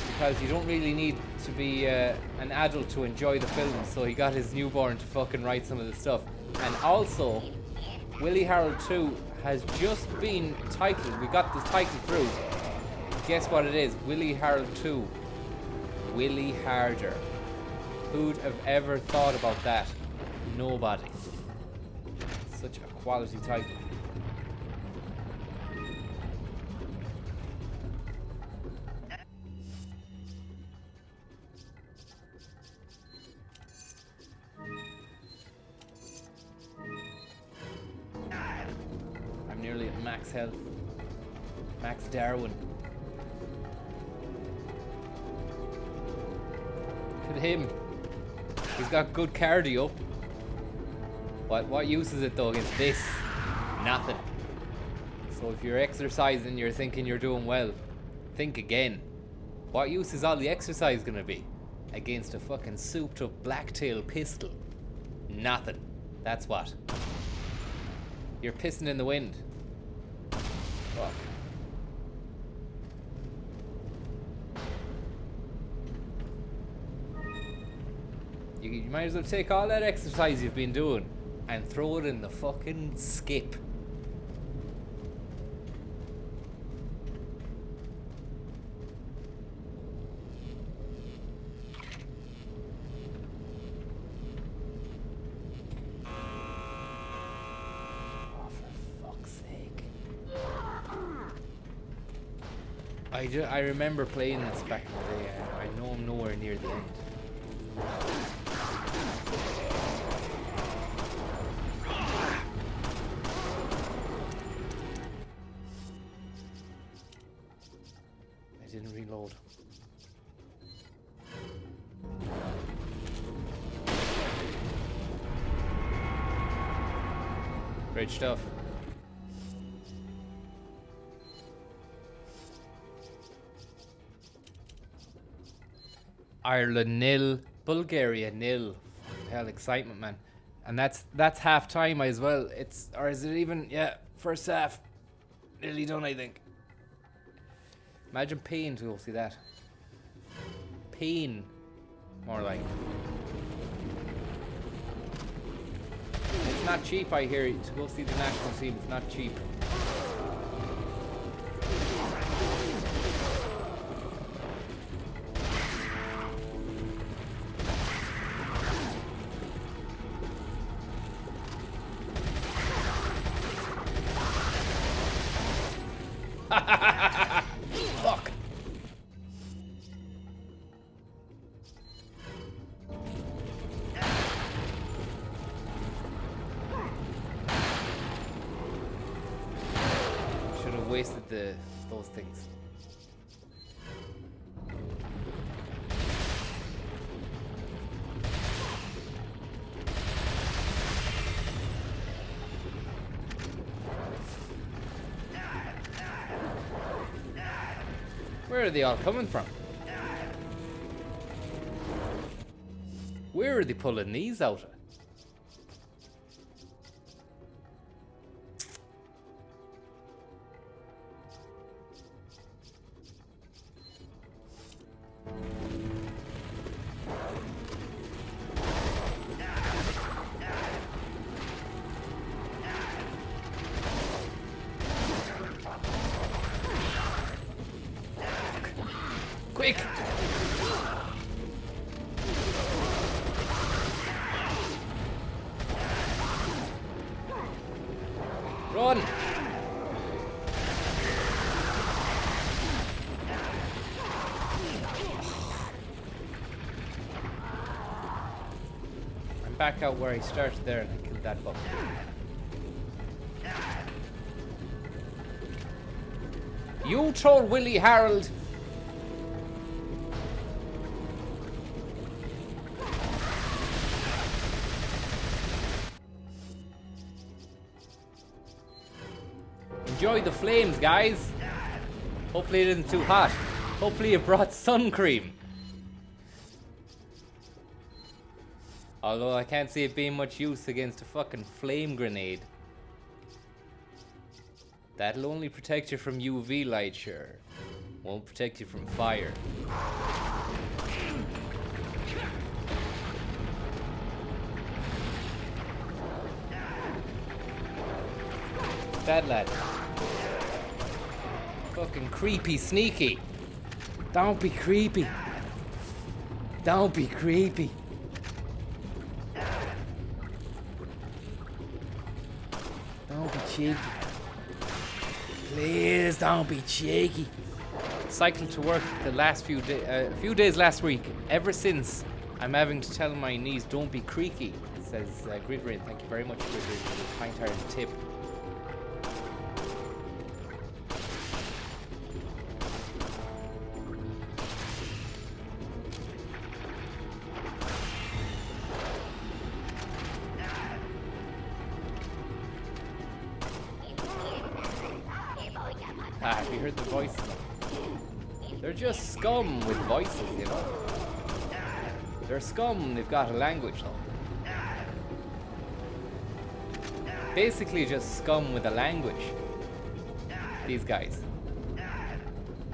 Because you don't really need to be an adult to enjoy the film, so he got his newborn to fucking write some of the stuff. And also, Willie Harold 2 has just been titled. We got this title through. Guess what it is? Willie Harold 2. Willie Harder. Who'd have ever thought about that? Nobody. Such a quality title. I'm nearly at max health. Max Darwin. Look at him. He's got good cardio. What use is it though against this? Nothing. So if you're exercising, you're thinking you're doing well, think again. What use is all the exercise gonna be against a fucking souped up blacktail pistol? Nothing. That's what. You're pissing in the wind. Fuck. You might as well take all that exercise you've been doing and throw it in the fucking skip. Oh, for fuck's sake. I remember playing this back in the day. I know I'm nowhere near the end. Didn't reload. Great stuff. Ireland 0, Bulgaria 0. Hell, excitement, man. And that's half time as well. Or is it even? Yeah, first half. Nearly done, I think. Imagine paying to go see that. Pain, more like. It's not cheap, I hear, to go see the national team. It's not cheap. Fuck. Should have wasted those things. Where are they all coming from? Where are they pulling these out of? Quick! back out where I started there and I killed that buck. You troll Willie Harold. Enjoy the flames, guys. Hopefully it isn't too hot. Hopefully it brought sun cream. Although I can't see it being much use against a fucking flame grenade. That'll only protect you from UV light, sure. Won't protect you from fire. That lad. Fucking creepy sneaky. Don't be creepy. Don't be creepy. Don't be cheeky. Please don't be cheeky. Cycled to work the last few days, a few days last week. Ever since, I'm having to tell my knees, don't be creaky, says Gridrain. Thank you very much, Gridrain, for the kind-hearted tip. Have you heard the voices? They're just scum with voices, you know? They're scum, they've got a language though. Basically just scum with a language. These guys.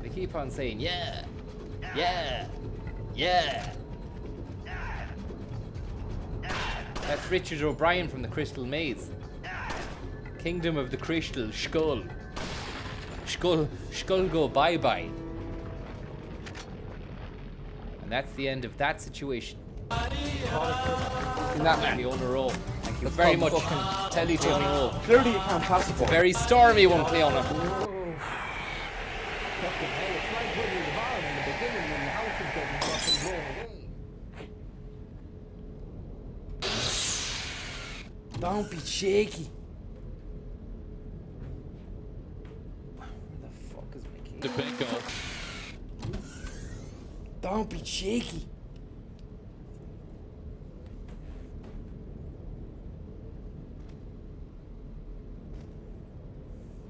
They keep on saying, yeah, yeah, yeah. That's Richard O'Brien from the Crystal Maze. Kingdom of the Crystal Skull. Skull go bye-bye. And that's the end of that situation.
In that man.
The owner roll. Thank you very much.
Tell you to
roll.
Clearly you can't pass
It's a very stormy one, Cleona. Don't be shaky.
DePinko.
Don't be cheeky.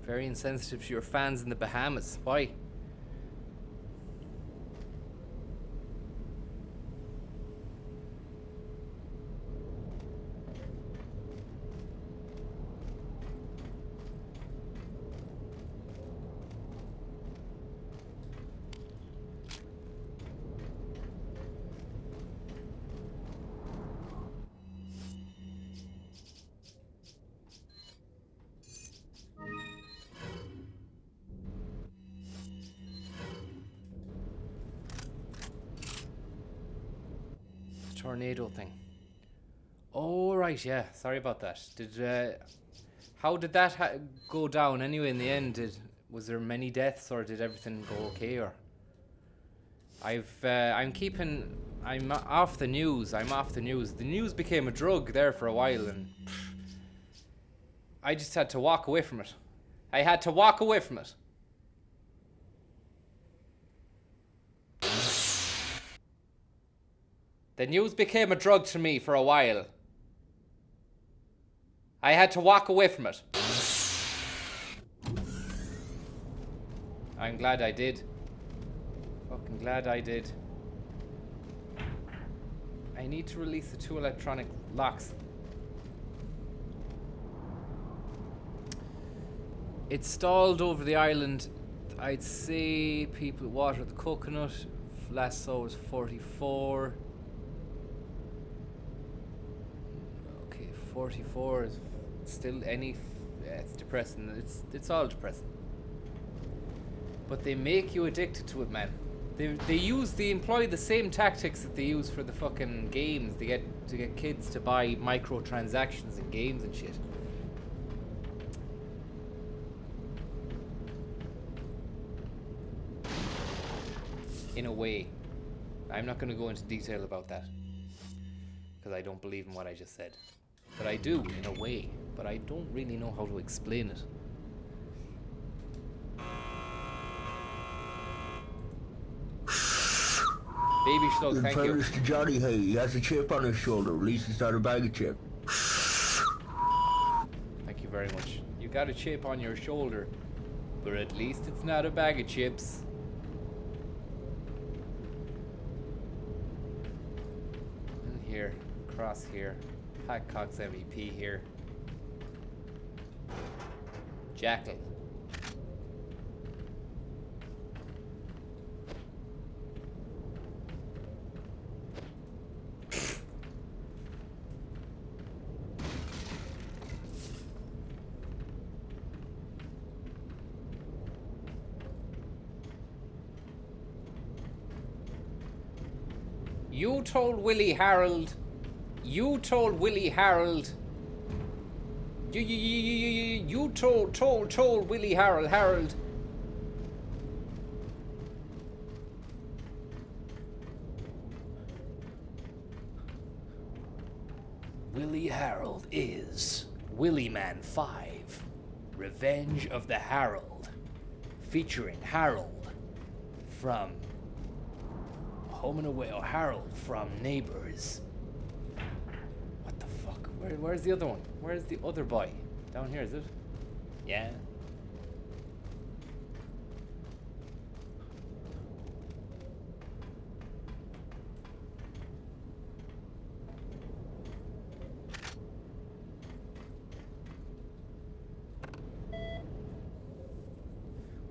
Very insensitive to your fans in the Bahamas. Why? Tornado thing. Oh right, yeah. Sorry about that. How did that go down anyway? In the end, was there many deaths, or did everything go okay? Or I'm off the news. I'm off the news. The news became a drug there for a while, and I just had to walk away from it. I had to walk away from it. The news became a drug to me for a while. I had to walk away from it. I'm glad I did. Fucking glad I did. I need to release the 2 electronic locks. It stalled over the island. I'd say people water the coconut. Last saw was 44. 44 is still it's depressing. It's all depressing. But they make you addicted to it, man. They employ the same tactics that they use for the fucking games. They get kids to buy microtransactions in games and shit. In a way. I'm not going to go into detail about that. because I don't believe in what I just said. But I do, in a way. But I don't really know how to explain it. Baby Slug, thank you.
In to Johnny, hey, he has a chip on his shoulder. At least it's not a bag of chips.
Thank you very much. You got a chip on your shoulder, but at least it's not a bag of chips. And here, cross here. Pat Cox MVP here. Jackal. You told Willie Harold. You told Willie Harold. You told Willie Harold. Willie Harold is Willie Man 5, Revenge of the Harold, featuring Harold from Home and Away, or Harold from Neighbours. What the fuck? Where's the other one? Where's the other boy? Down here, is it? Yeah.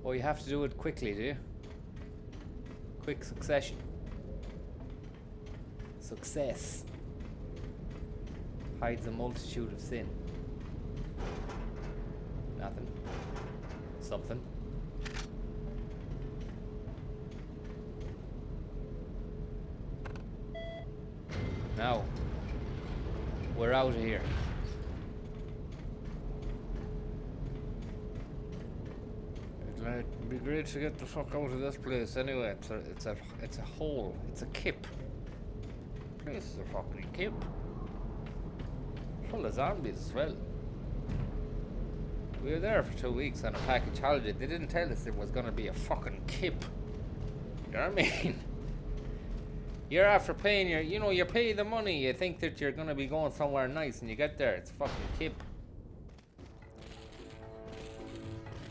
Oh, you have to do it quickly, do you? Quick succession. Success hides a multitude of sin. Nothing. Something. Now, we're out of here. It'd be great to get the fuck out of this place anyway. It's a hole. It's a kip. This is a fucking kip. Full of zombies as well. We were there for 2 weeks on a package holiday. They didn't tell us it was gonna be a fucking kip. You know what I mean? You're after paying you pay the money, you think that you're gonna be going somewhere nice, and you get there, it's fucking kip.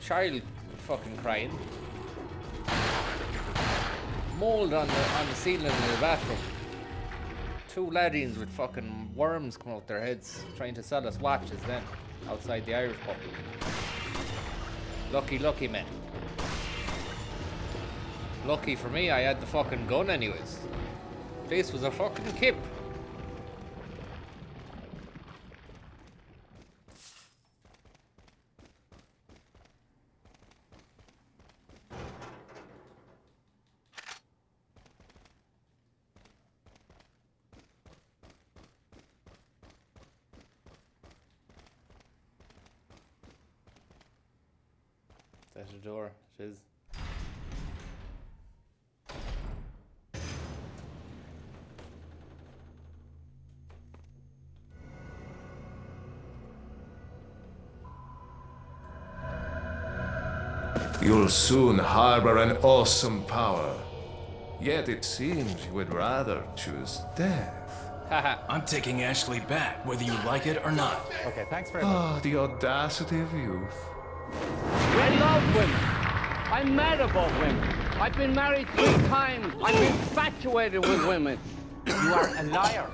Child fucking crying. Mold on the ceiling in the bathroom. 2 laddies with fucking worms come out their heads trying to sell us watches then outside the Irish pub. Lucky man. Lucky for me, I had the fucking gun anyways. This was a fucking kip. There's a door. It is.
You'll soon harbor an awesome power. Yet it seems you would rather choose death.
I'm taking Ashley back, whether you like it or not.
Okay, thanks very much.
Ah, the audacity of youth.
I love women. I'm mad about women. I've been married 3 times. I'm infatuated with women.
You are a liar.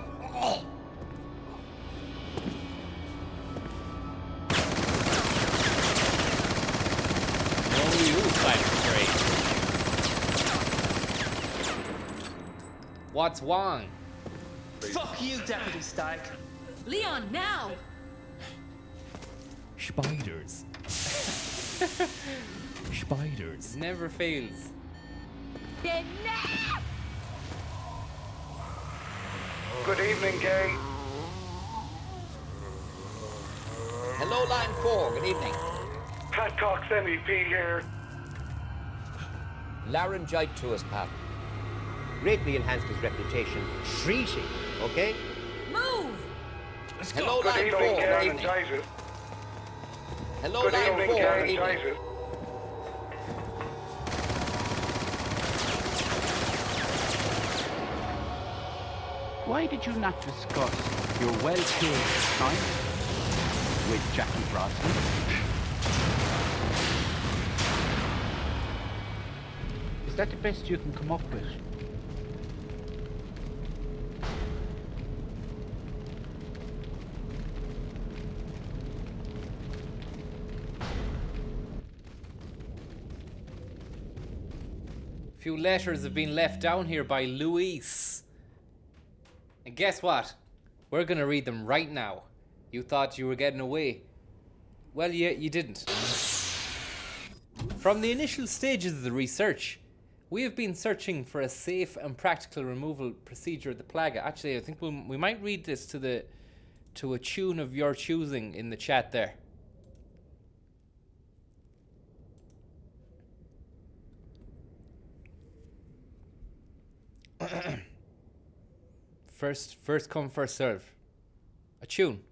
What's wrong?
Fuck you, Deputy Stag.
Leon, now!
Spiders. Spiders. Never fails.
Good evening, gang.
Hello, line 4. Good evening.
Pat Cox MEP here.
Laryngitis to us, Pat. Greatly enhanced his reputation. Treaty, okay?
Move!
Hello, line 4. Good evening. Hello, line 4. Good evening.
Why did you not discuss your well-paid assignment with Jackie Brosnan? Is that the best you can come up with?
A few letters have been left down here by Luis. And guess what? We're gonna read them right now. You thought you were getting away. Well, you didn't. From the initial stages of the research, we have been searching for a safe and practical removal procedure of the plaga. Actually, I think we might read this to a tune of your choosing in the chat there. First come, first serve. A tune.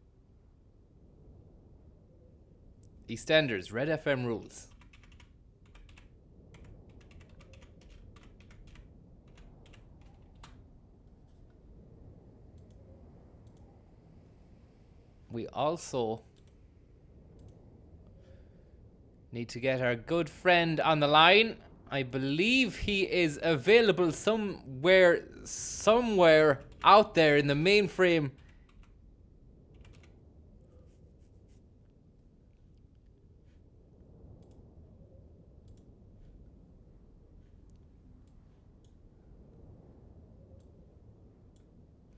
EastEnders, Red FM rules. We also need to get our good friend on the line. I believe he is available somewhere out there in the mainframe.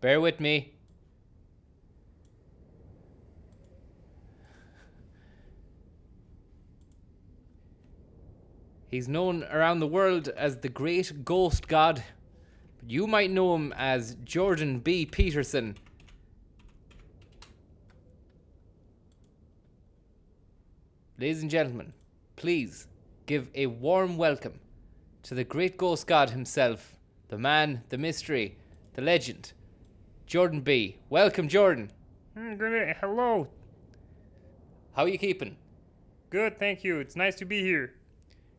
Bear with me. He's known around the world as the Great Ghost God. But you might know him as Jordan B. Peterson. Ladies and gentlemen, please give a warm welcome to the Great Ghost God himself, the man, the mystery, the legend, Jordan B. Welcome, Jordan.
Good. Hello.
How are you keeping?
Good, thank you. It's nice to be here.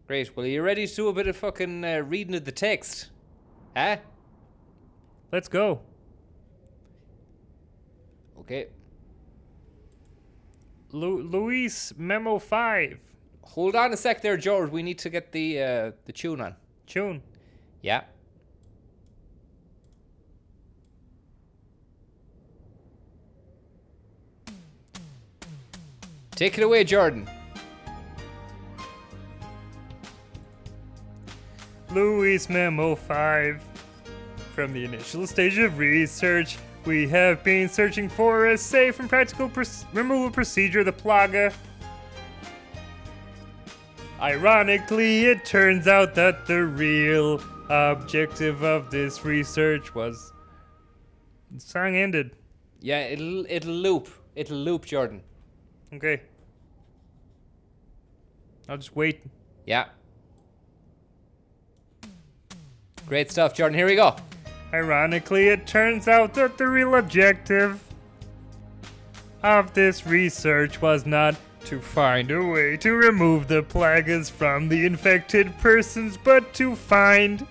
Great. Well, are you ready to do a bit of fucking reading of the text? Huh?
Let's go.
Okay.
Luis Memo 5.
Hold on a sec there, George. We need to get the tune on.
Tune?
Yeah. Take it away, Jordan.
Luis Memo 5. From the initial stage of research, we have been searching for a safe and practical removal procedure of the plaga. Ironically, it turns out that the real objective of this research was... The song ended.
Yeah, it'll loop. It'll loop, Jordan.
Okay. I'll just wait.
Yeah. Great stuff, Jordan. Here we go.
Ironically, it turns out that the real objective of this research was not to find a way to remove the plagas from the infected persons, but to find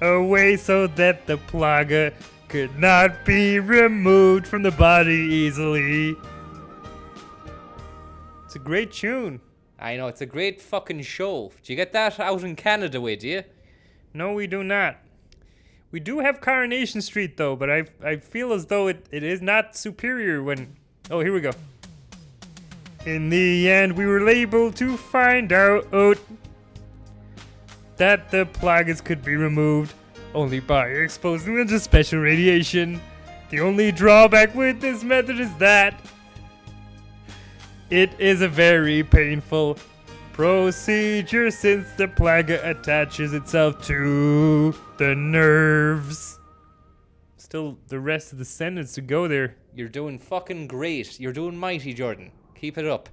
a way so that the plaga could not be removed from the body easily. It's a great tune.
I know, it's a great fucking show. Do you get that out in Canada way, do you?
No, we do not. We do have Coronation Street, though, but I feel as though it is not superior when... Oh, here we go. In the end, we were able to find out that the plagas could be removed only by exposing them to special radiation. The only drawback with this method is that it is a very painful procedure since the plaga attaches itself to the nerves. Still the rest of the sentence to go there.
You're doing fucking great. You're doing mighty, Jordan. Keep it up.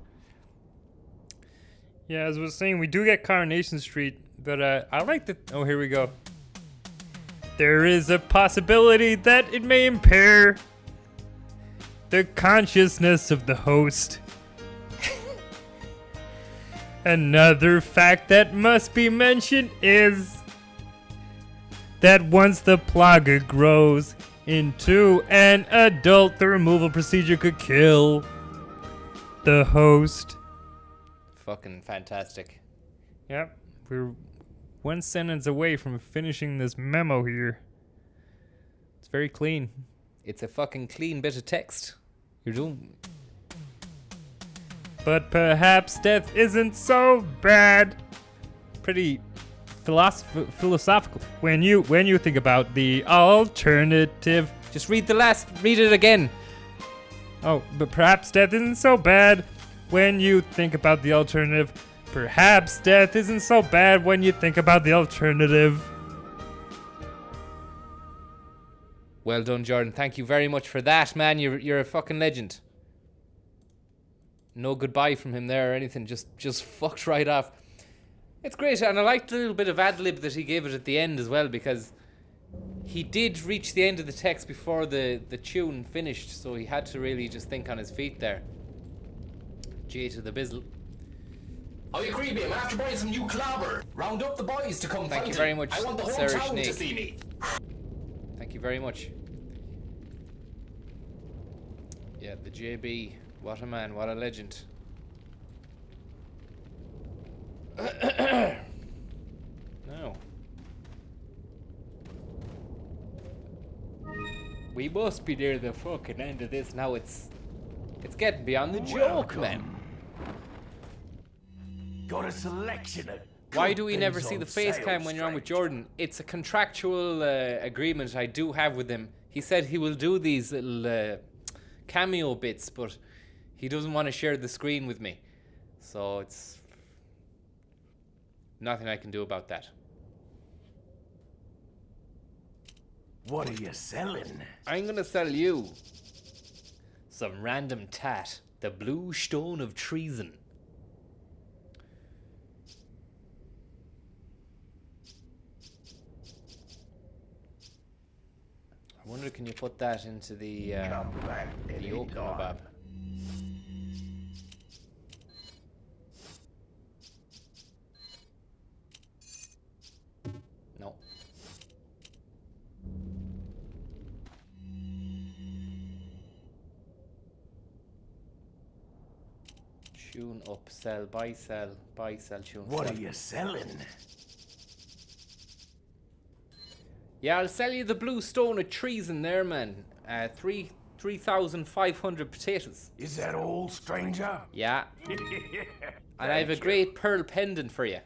Yeah, as I was saying, we do get Coronation Street, but I like the... Oh, here we go. There is a possibility that it may impair the consciousness of the host. Another fact that must be mentioned is that once the plaga grows into an adult, the removal procedure could kill the host.
Fucking fantastic.
Yep, we're one sentence away from finishing this memo here. It's very clean.
It's a fucking clean bit of text. You're doing...
But perhaps death isn't so bad. Pretty philosophical. When you think about the alternative.
Just read it again.
Oh, but perhaps death isn't so bad when you think about the alternative. Perhaps death isn't so bad when you think about the alternative.
Well done, Jordan. Thank you very much for that, man. You're a fucking legend. No goodbye from him there or anything. Just fucked right off. It's great, and I liked the little bit of ad-lib that he gave it at the end as well, because he did reach the end of the text before the tune finished, so he had to really just think on his feet there. J to the bizzle.
I agree, babe. I'm after buying some new clobber. Round up the boys to come
Thank
fight
you
it.
very much,
I want the whole
Sarah
town to
Snake.
see me.
Thank you very much. Yeah, the JB. What a man, what a legend. Now. We must be near the fucking end of this now. It's getting beyond the joke, man.
Got a selection of
Why do we never see the face cam when you're on with Jordan? It's a contractual agreement I do have with him. He said he will do these little cameo bits, but he doesn't want to share the screen with me. So it's nothing I can do about that.
What are you selling?
I'm gonna sell you some random tat. The blue stone of treason. I wonder, can you put that into the open kebab? No. Tune up, sell, buy, sell, tune.
What
sell.
are you selling?
Yeah, I'll sell you the blue stone of treason there, man. 3,500 potatoes.
Is that all, stranger?
Yeah. And I have a great pearl pendant for you.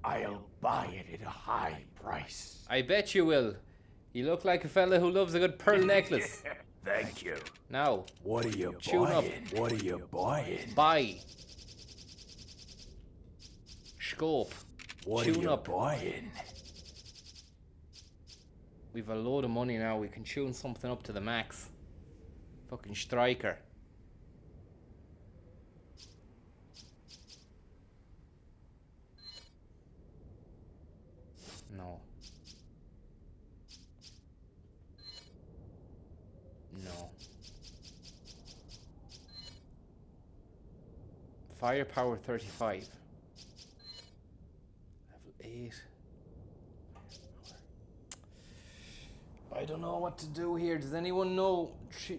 I'll buy it at a high price.
I bet you will. You look like a fella who loves a good pearl necklace.
Thank you.
Now,
What are you
tune up.
buying? What are you buying?
Buy. Scope.
What
tune
are you
up.
buying?
We've a load of money now. We can tune something up to the max. Fucking striker. No. No. Firepower 35. Level 8. I don't know what to do here. Does anyone know?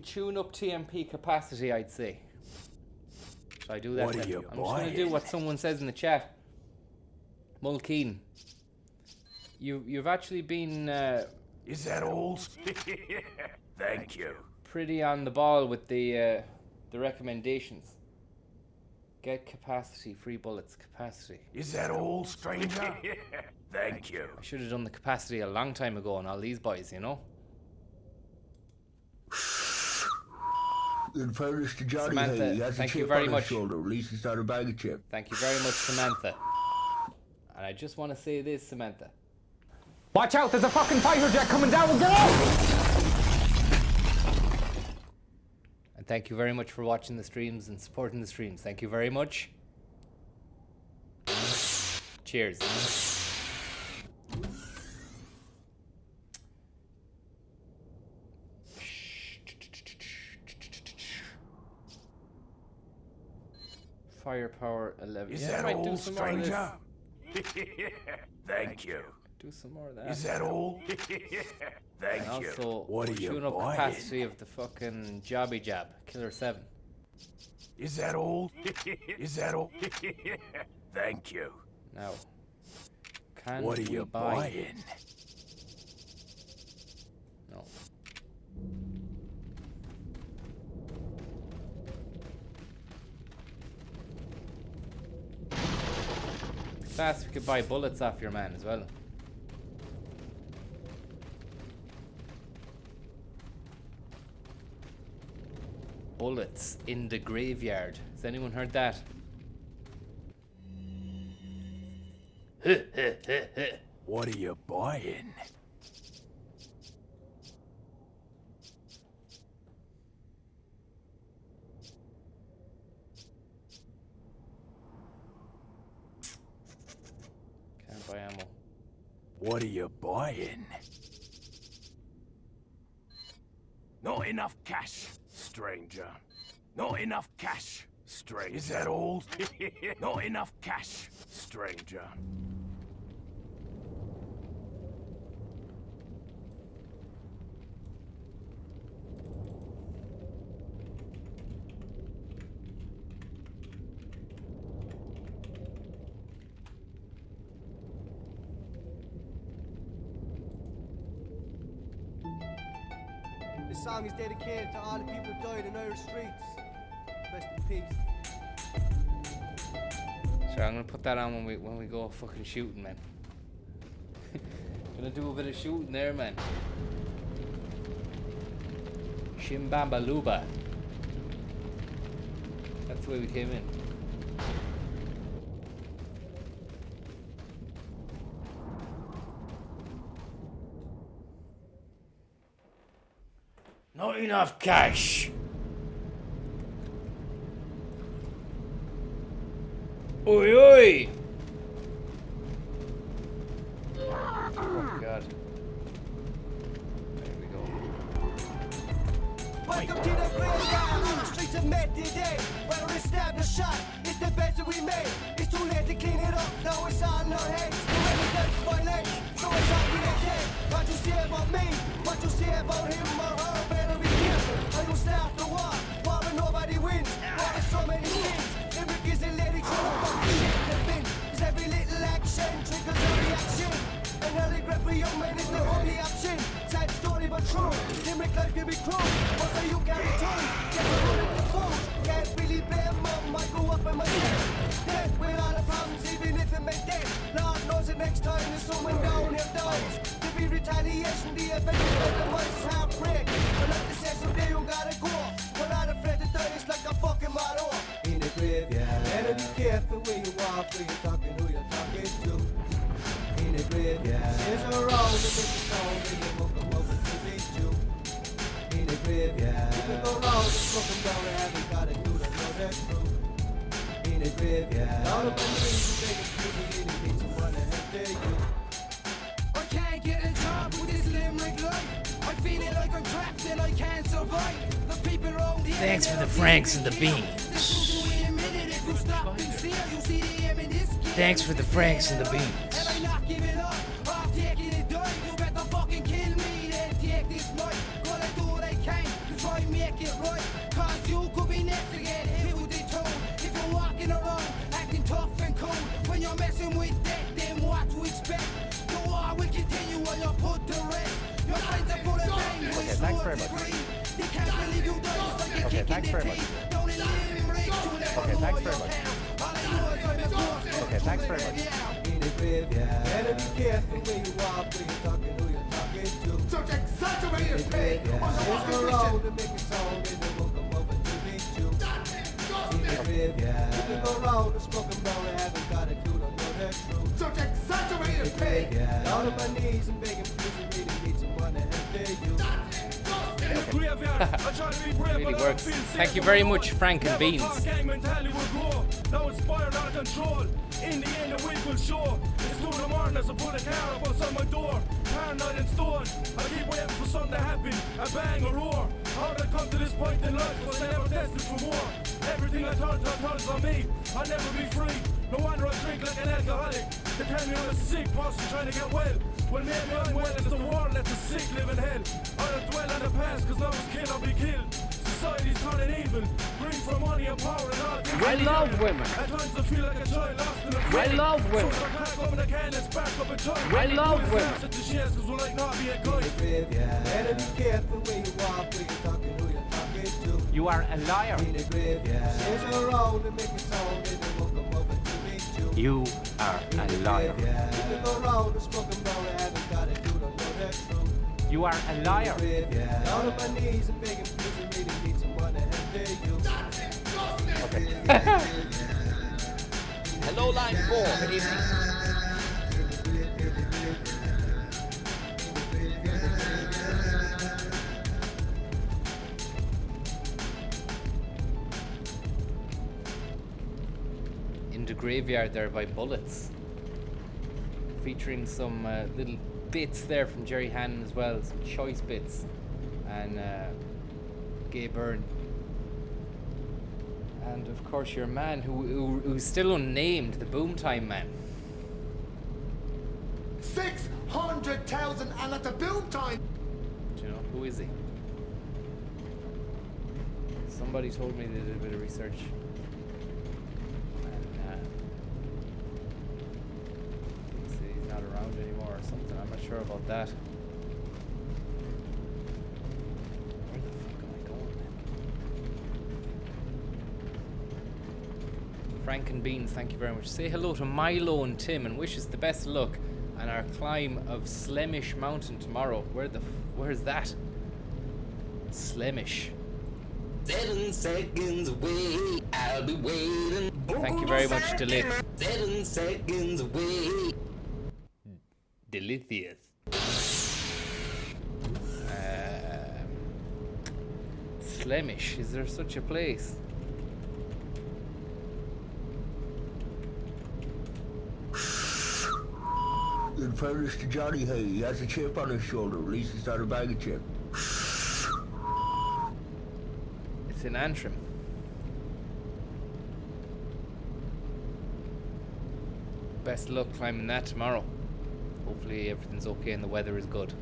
Tune up TMP capacity, I'd say. Should I do that?
What are
then?
you
I'm just going to do
buying?
what someone says in the chat. Mulkeen. You've actually been
Is that all? Thank you.
pretty on the ball with the recommendations. Get capacity, free bullets, capacity.
Is that all, stranger? Thank you.
I should have done the capacity a long time ago on all these boys, you know?
In fairness to Johnny,
Samantha,
he has a
thank you
chip
very
on his
much.
shoulder. At least it's not a bag of chips.
Thank you very much, Samantha. And I just want to say this, Samantha.
Watch out, there's a fucking fighter jet coming down. Get out!
And thank you very much for watching the streams and supporting the streams. Thank you very much. Cheers. Firepower 11.
Is
yeah,
that
right,
all,
do some more of
stranger?
this.
Thank you.
Do some more of that.
Is that all? Thank
and
you.
also,
What are you
tune up
buying?
capacity of the fucking Jobby Jab. Killer 7.
Is that all? Is that all? Thank you.
Now, can
What are
we
you
buy?
buying?
No. Fast, we could buy bullets off your man as well. Bullets in the graveyard. Has anyone heard that?
What are you buying?
Can't buy ammo.
What are you buying? Not enough cash, stranger. Not enough cash, stranger. Is that all? Not enough cash, stranger.
This song is dedicated to all the people who died in Irish streets. Rest in peace.
Sure, I'm gonna put that on when we go fucking shooting, man. Gonna do a bit of shooting there, man. Shimbamba Luba. That's the way we came in. Not enough cash. Oi, oi! Oh god. There we go.
Welcome to the graveyard on the streets of Med today. Whether it's stabbed or shot, it's the best that we made. It's too late to clean it up, now it's on our heads. We're ready to violate, so it's on to the day. What you say about me, what you say about him or her, better be careful. I don't start the war where nobody wins. War is so many sins. Limerick is a lady trying to fuck the shit in the bin. 'Cause every little action triggers a reaction. An early grab for young men is the only option. Sad story but true. Limerick life can be cruel. Also you carry tongue. Get a bullet in the food. Can't really bear mum. I grew up in my head. Dead with all the problems, even if it meant death. Lord knows the next time there's someone down here dies. To be retaliation, the event of the money's heartbreak. But like the sex someday you gotta go. But not afraid to die, it's like a fucking motto. In the graveyard. Better be careful where you walk, where you're talking, who you're talking to. In the graveyard. There's a road that makes you sound, and you walk them over to meet you. In the graveyard. You can go wrong, smoke them down, and haven't got a clue to know that's true. In the graveyard. All of my dreams, you take a few, you need someone to help you. I can't get a job with this Limerick life. I'm feeling like I'm trapped and I can't survive. The people around here.
Thanks for the franks and the beans. Thanks for the franks and the beans.
And I'm not giving up. I'm taking it down. You better fucking kill me, then take this mic. Gonna do what I can to try and make it right. Cause you could be next to get hit with the tone. If you're walking around acting tough and cold, when you're messing with that, then what to expect? The war will continue while you're put to rest. Your friends are full of pain.
Okay, thanks very much.
They can't believe you died. It's like you're kicking their teeth. Down in Limerick, you never know your town. All I know is I'm a ghost.
Okay, thanks very much.
In the graveyard. Better be careful where you walk, where you're talking, who you're talking to. Such exaggerated pain on the walking road to make it sound, and they will come over to meet you. In the graveyard. You can go round and smoke them down and haven't got a clue to know that's true. Such exaggerated pain. Down on my knees and begging, please, and really need someone to help you.
Really works. Thank you very much, Frank and Beans.
In the end, the week will show. It's 2 in the morning as I put a car up outside my door. Paranoid and stoned. I keep waiting for something to happen. A bang, a roar. How did I come to this point in life? Was I never destined for more? Everything I thought is on me. I'll never be free. No wonder I drink like an alcoholic. They tell me I'm a sick person trying to get well. Well, maybe I'm well as the world that's a sick live in hell. I don't dwell on the past, cause I was killed, I'll be killed. Society's turning evil. Greed for money and power and all things.
I love women.
At times I feel like a child lost in a dream.
I love women.
So I can't go in the can and spark up a child.
I love women.
Such a shares cause we like not be a guy.
Better be careful when you walk, when you're talking, who you're talking to.
You are a liar.
In the graveyard. Shares are around and make a sound, and they won't come over to me too.
You are a liar.
People go round and smoke them down, I haven't got it, you don't know that true.
You are a liar.
Down on my knees and begging, please, and really need someone to help you.
Hello, line 4. Good evening.
In the graveyard there by Bullets, featuring some little bits there from Jerry Hannon as well, some choice bits, and Gay Byrne, and of course your man who's still unnamed, the Boomtime Man.
600,000 and at the boom time.
Do you know who is he? Somebody told me they did a bit of research. He's not around anymore or something. I'm not sure about that. Where the fuck am I going, man? Frank and Beans, thank you very much. Say hello to Milo and Tim and wish us the best of luck on our climb of Slemish Mountain tomorrow. Where's that? Slemish.
7 seconds away, I'll be waiting.
Thank you very much, Delith.
7 seconds away.
Delicious. Slemish, is there such a place?
In fairness to Johnny Hay, he has a chip on his shoulder. At least it's not a bag of chip.
It's in Antrim. Best of luck climbing that tomorrow. Hopefully everything's okay and the weather is good.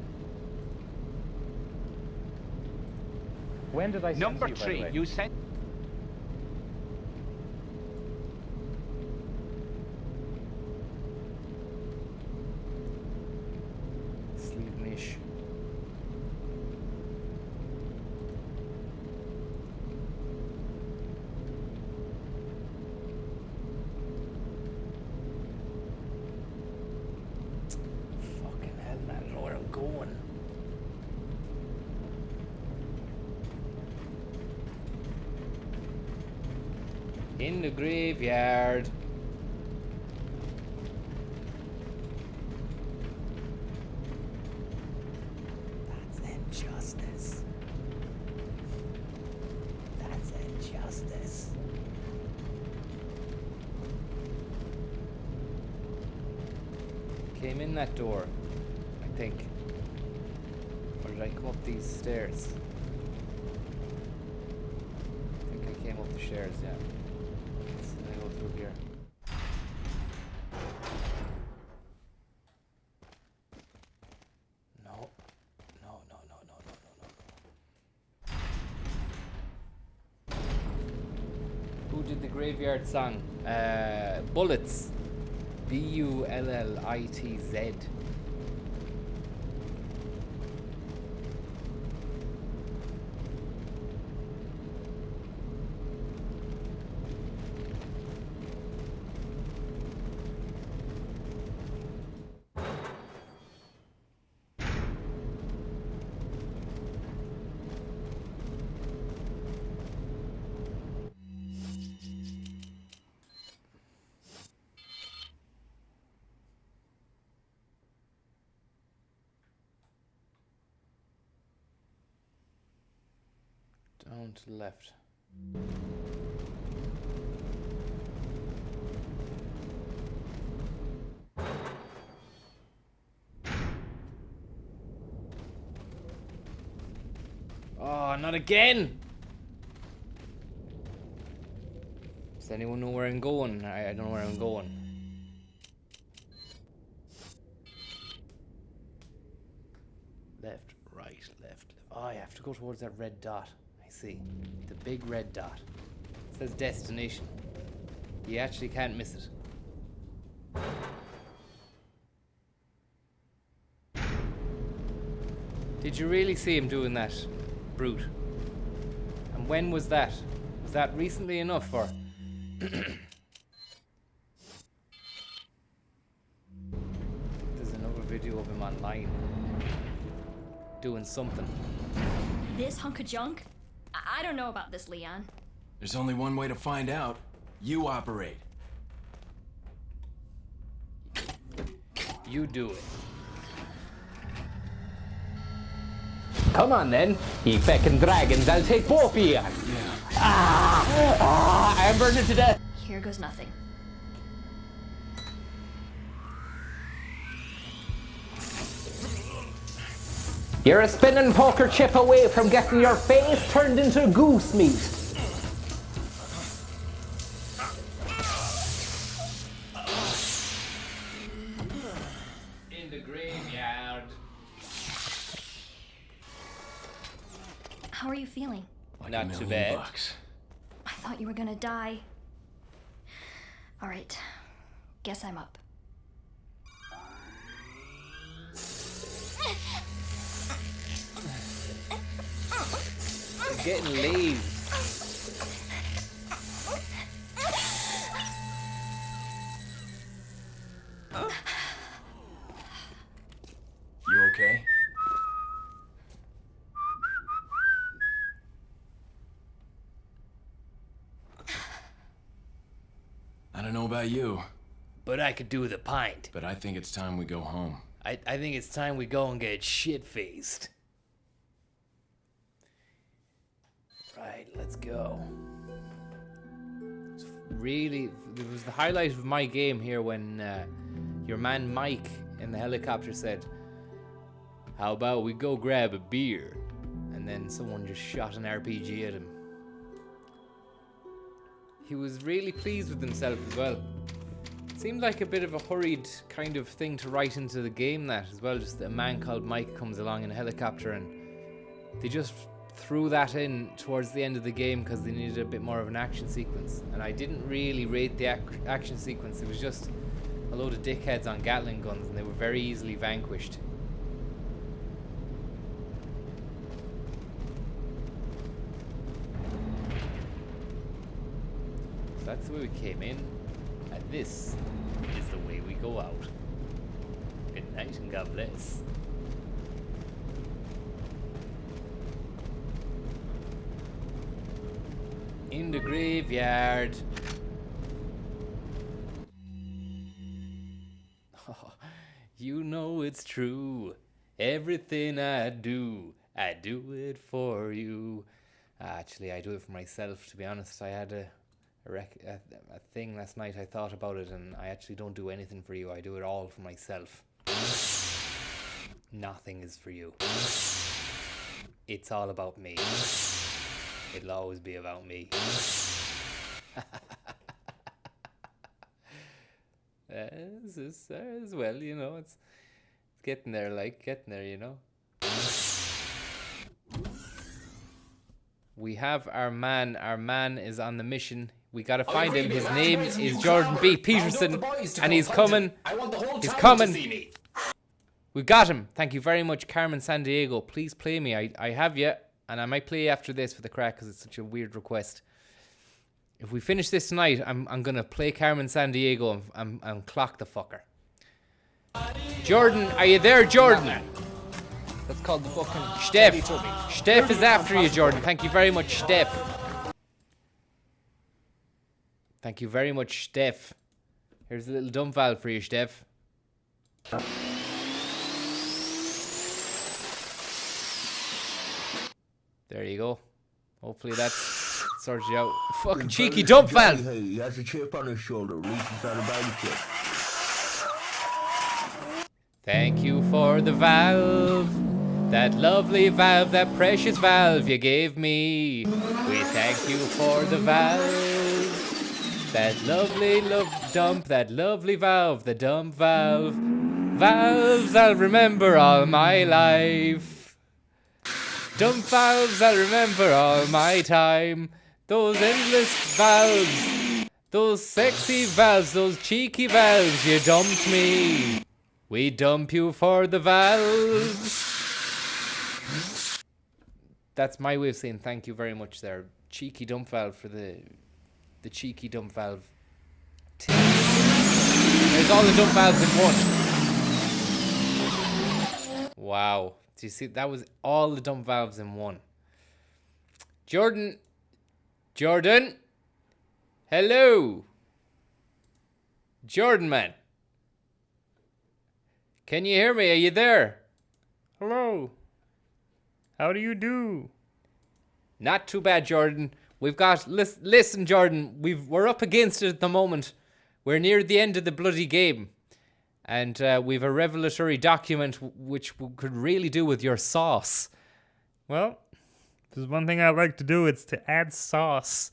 When did I send
Number
you, by the
3,
way?
you sent.
Sleepnish. Fucking hell, man, I don't know where I'm going. In the graveyard. That's injustice. That's injustice. Came in that door, I think. Or did I come up these stairs? I think I came up the stairs, yeah. I go through here. No. Who did the graveyard song? Bullets. Bullitz. Down to the left. Oh, not again! Does anyone know where I'm going? I don't know where I'm going. Left, right, left. Oh, I have to go towards that red dot. I see. The big red dot. It says destination. You actually can't miss it. Did you really see him doing that, brute? And when was that? Was that recently enough, or? There's another video of him online doing something.
This hunk of junk? I don't know about this, Leon.
There's only one way to find out. You operate.
You do it.
Come on then, ye feckin' dragons, I'll take both of you. Yeah. I'm burning to death.
Here goes nothing.
You're a spinning poker chip away from getting your face turned into goose meat.
In the graveyard.
How are you feeling?
Not too bad.
I thought you were gonna die. All right, guess I'm up.
He's getting lazy.
You okay? I don't know about you,
But I could do with a pint.
but I think it's time we go home.
I think it's time we go and get shit-faced. Right, let's go. It's really, it was the highlight of my game here when your man Mike in the helicopter said, "How about we go grab a beer?" And then someone just shot an RPG at him. He was really pleased with himself as well. Seemed like a bit of a hurried kind of thing to write into the game, that as well. Just a man called Mike comes along in a helicopter, and they just threw that in towards the end of the game because they needed a bit more of an action sequence. And I didn't really rate the action sequence. It was just a load of dickheads on Gatling guns, and they were very easily vanquished. So that's the way we came in, and this is the way we go out. Good night and God bless. In the graveyard. Oh, you know it's true. Everything I do it for you. Actually, I do it for myself, to be honest. I had a thing last night. I thought about it, and I actually don't do anything for you. I do it all for myself. Nothing is for you. It's all about me. It'll always be about me. As well, you know, it's getting there, you know. We have our man. Our man is on the mission. We gotta find him. His name is Jordan B. Peterson, and he's coming. He's coming. We got him. Thank you very much, Carmen Sandiego. Please play me. I have you, and I might play after this for the crack because it's such a weird request. If we finish this tonight, I'm gonna play Carmen Sandiego and clock the fucker. Jordan, are you there, Jordan?
That's called the fucking
Steph. Steph is after you, Jordan. Thank you very much, Steph. Thank you very much, Steph. Here's a little dump valve for you, Steph. There you go. Hopefully that's sorted you out. Fucking cheeky dump valve.
Hey, he has a chip on his shoulder. Reaches out a body chip.
Thank you for the valve. That lovely valve, that precious valve you gave me. We thank you for the valve. That lovely dump, that lovely valve, the dump valve. Valves I'll remember all my life. Dump valves I'll remember all my time. Those endless valves, those sexy valves, those cheeky valves, you dumped me. We dump you for the valves. That's my way of saying thank you very much there. Cheeky dump valve for the cheeky dump valve. There's all the dump valves in one. Wow. Do you see? That was all the dump valves in one. Jordan. Hello. Jordan, man. Can you hear me? Are you there?
Hello. How do you do?
Not too bad, Jordan. We've got... Listen, Jordan. We're up against it at the moment. We're near the end of the bloody game. And we've a revelatory document which could really do with your sauce.
Well, if there's one thing I like to do, it's to add sauce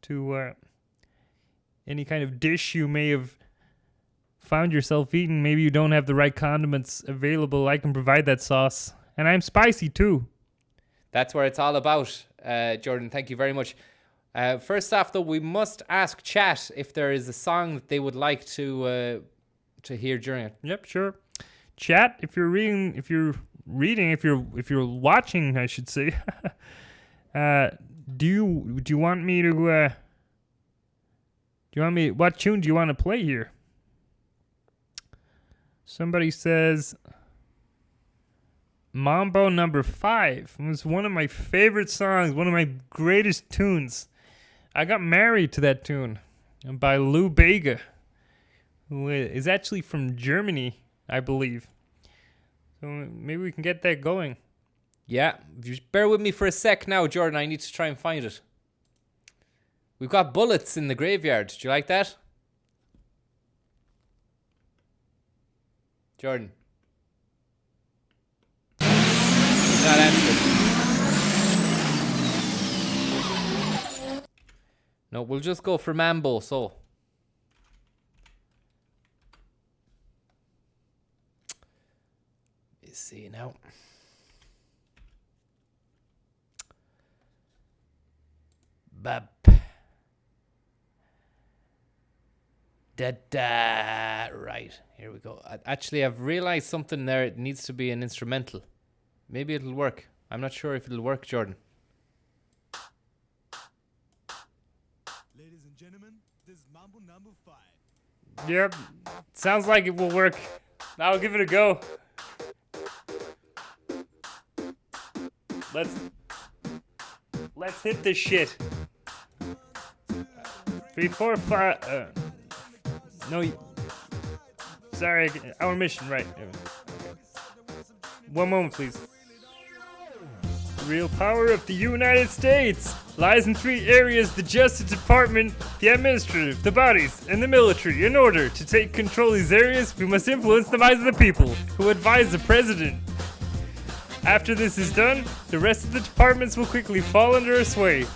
to any kind of dish you may have found yourself eating. Maybe you don't have the right condiments available. I can provide that sauce. And I'm spicy too.
That's what it's all about, Jordan. Thank you very much. First off, though, we must ask chat if there is a song that they would like to hear during it.
Yep, sure. Chat, if you're watching, I should say. Do you want me to? What tune do you want to play here? Somebody says Mambo Number 5. It was one of my favorite songs, one of my greatest tunes. I got married to that tune by Lou Bega, who is actually from Germany, I believe. So maybe we can get that going.
Yeah, just bear with me for a sec now, Jordan. I need to try and find it. We've got Bullets in the Graveyard. Do you like that? Jordan. He's not answering. No, we'll just go for Mambo, so. Let's see now. Bap. Da-da. Right, here we go. Actually, I've realized something there. It needs to be an instrumental. Maybe it'll work. I'm not sure if it'll work, Jordan.
Ladies and gentlemen, this is Mambo Number 5.
Yep, sounds like it will work. I'll give it a go. Let's hit this shit. 3, 4, 5. No, sorry, our mission, right. One moment, please. The real power of the United States lies in 3 areas: the Justice Department, the administrative, the bodies, and the military. In order to take control of these areas, we must influence the minds of the people, who advise the president. After this is done, the rest of the departments will quickly fall under our sway.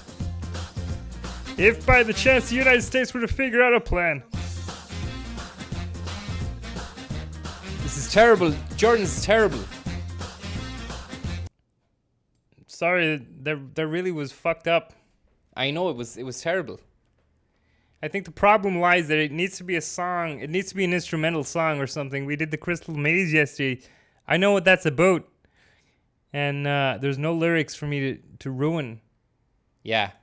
If by the chance the United States were to figure out a plan.
This is terrible. Jordan's terrible.
Sorry, that really was fucked up.
I know, it was terrible.
I think the problem lies that it needs to be a song. It needs to be an instrumental song or something. We did the Crystal Maze yesterday. I know what that's about. And there's no lyrics for me to ruin.
Yeah.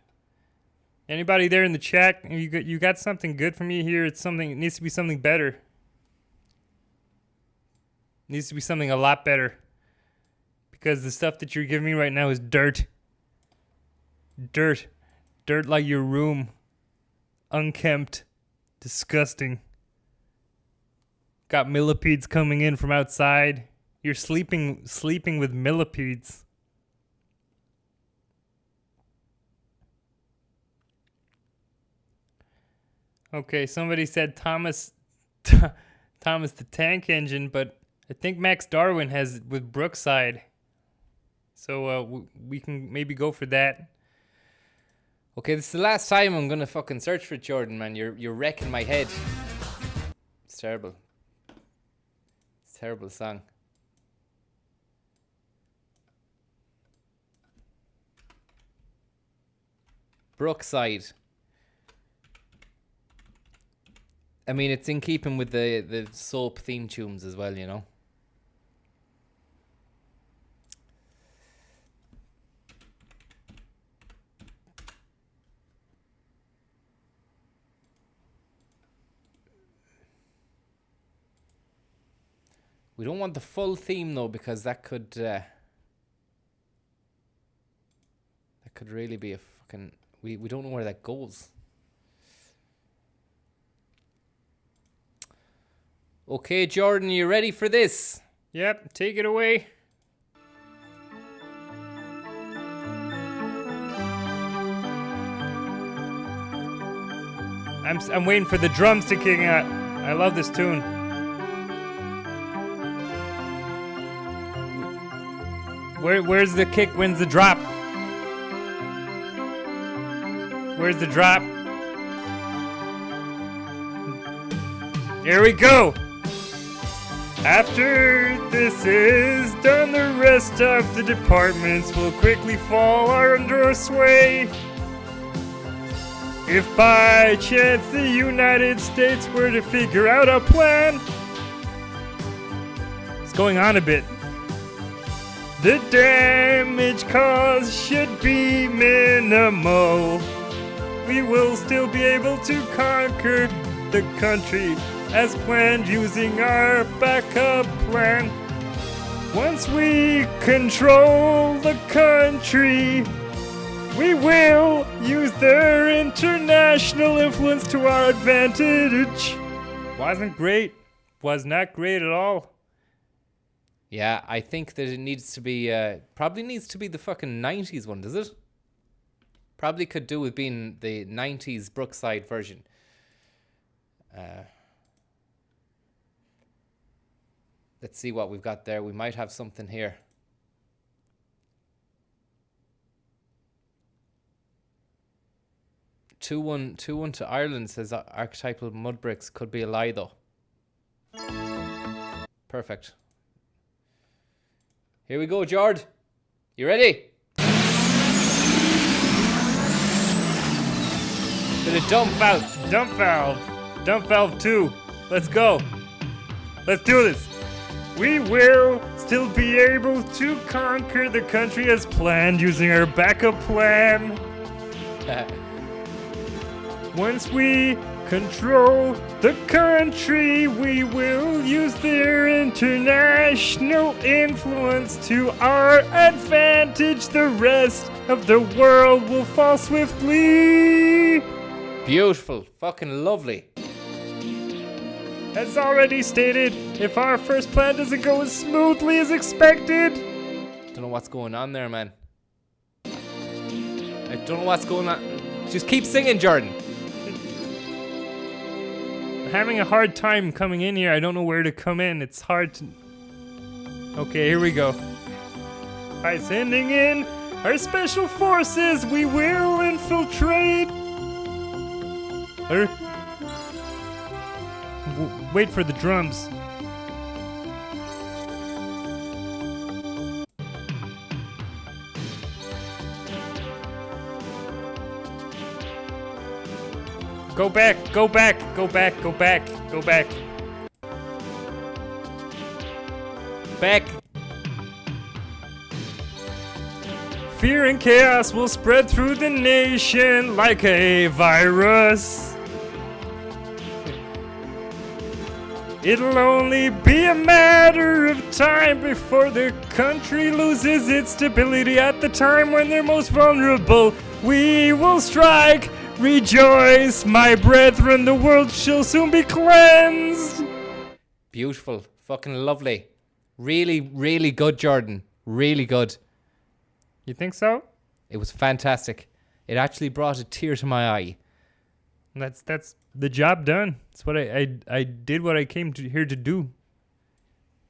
Anybody there in the chat? You got something good for me here? It needs to be something better. It needs to be something a lot better. Because the stuff that you're giving me right now is dirt. Dirt like your room. Unkempt. Disgusting. Got millipedes coming in from outside. You're sleeping with millipedes. Okay, somebody said Thomas the Tank Engine, but I think Max Darwin has with Brookside. So we can maybe go for that.
Okay, this is the last time I'm gonna fucking search for it, Jordan, man. You're wrecking my head. It's terrible. It's a terrible song. Brookside. I mean, it's in keeping with the soap theme tunes as well, you know. We don't want the full theme though, because that could really be a fucking... We don't know where that goes. Okay, Jordan, you ready for this?
Yep, take it away. I'm waiting for the drums to kick in. I love this tune. Where's the kick? When's the drop? Where's the drop? Here we go. After this is done, the rest of the departments will quickly fall under our sway. If by chance the United States were to figure out a plan, it's going on a bit. The damage caused should be minimal. We will still be able to conquer the country as planned using our backup plan. Once we control the country, we will use their international influence to our advantage. Wasn't great. Was not great at all.
Yeah, I think that it needs to be, probably needs to be the fucking 90s one, does it? Probably could do with being the 90s Brookside version. Let's see what we've got there. We might have something here. Two one to Ireland says archetypal mud bricks could be a lie though. Perfect. Here we go, Jord. You ready? To the dump valve.
Dump valve. Dump valve 2. Let's go. Let's do this. We will still be able to conquer the country as planned using our backup plan. Once we control the country, we will use their international influence to our advantage. The rest of the world will fall swiftly.
Beautiful. Fucking lovely.
As already stated, if our first plan doesn't go as smoothly as expected...
Don't know what's going on there, man. I don't know what's going on. Just keep singing, Jordan.
I'm having a hard time coming in here. I don't know where to come in. It's hard to... Okay, here we go. By sending in our special forces, we will infiltrate... Wait for the drums. Go back, go back, go back, go back, go back. Back. Fear and chaos will spread through the nation like a virus. It'll only be a matter of time before the country loses its stability. At the time when they're most vulnerable, we will strike. Rejoice, my brethren, the world shall soon be cleansed.
Beautiful. Fucking lovely. Really, really good, Jordan. Really good.
You think so?
It was fantastic. It actually brought a tear to my eye.
That's the job done. That's what I did what I came here to do.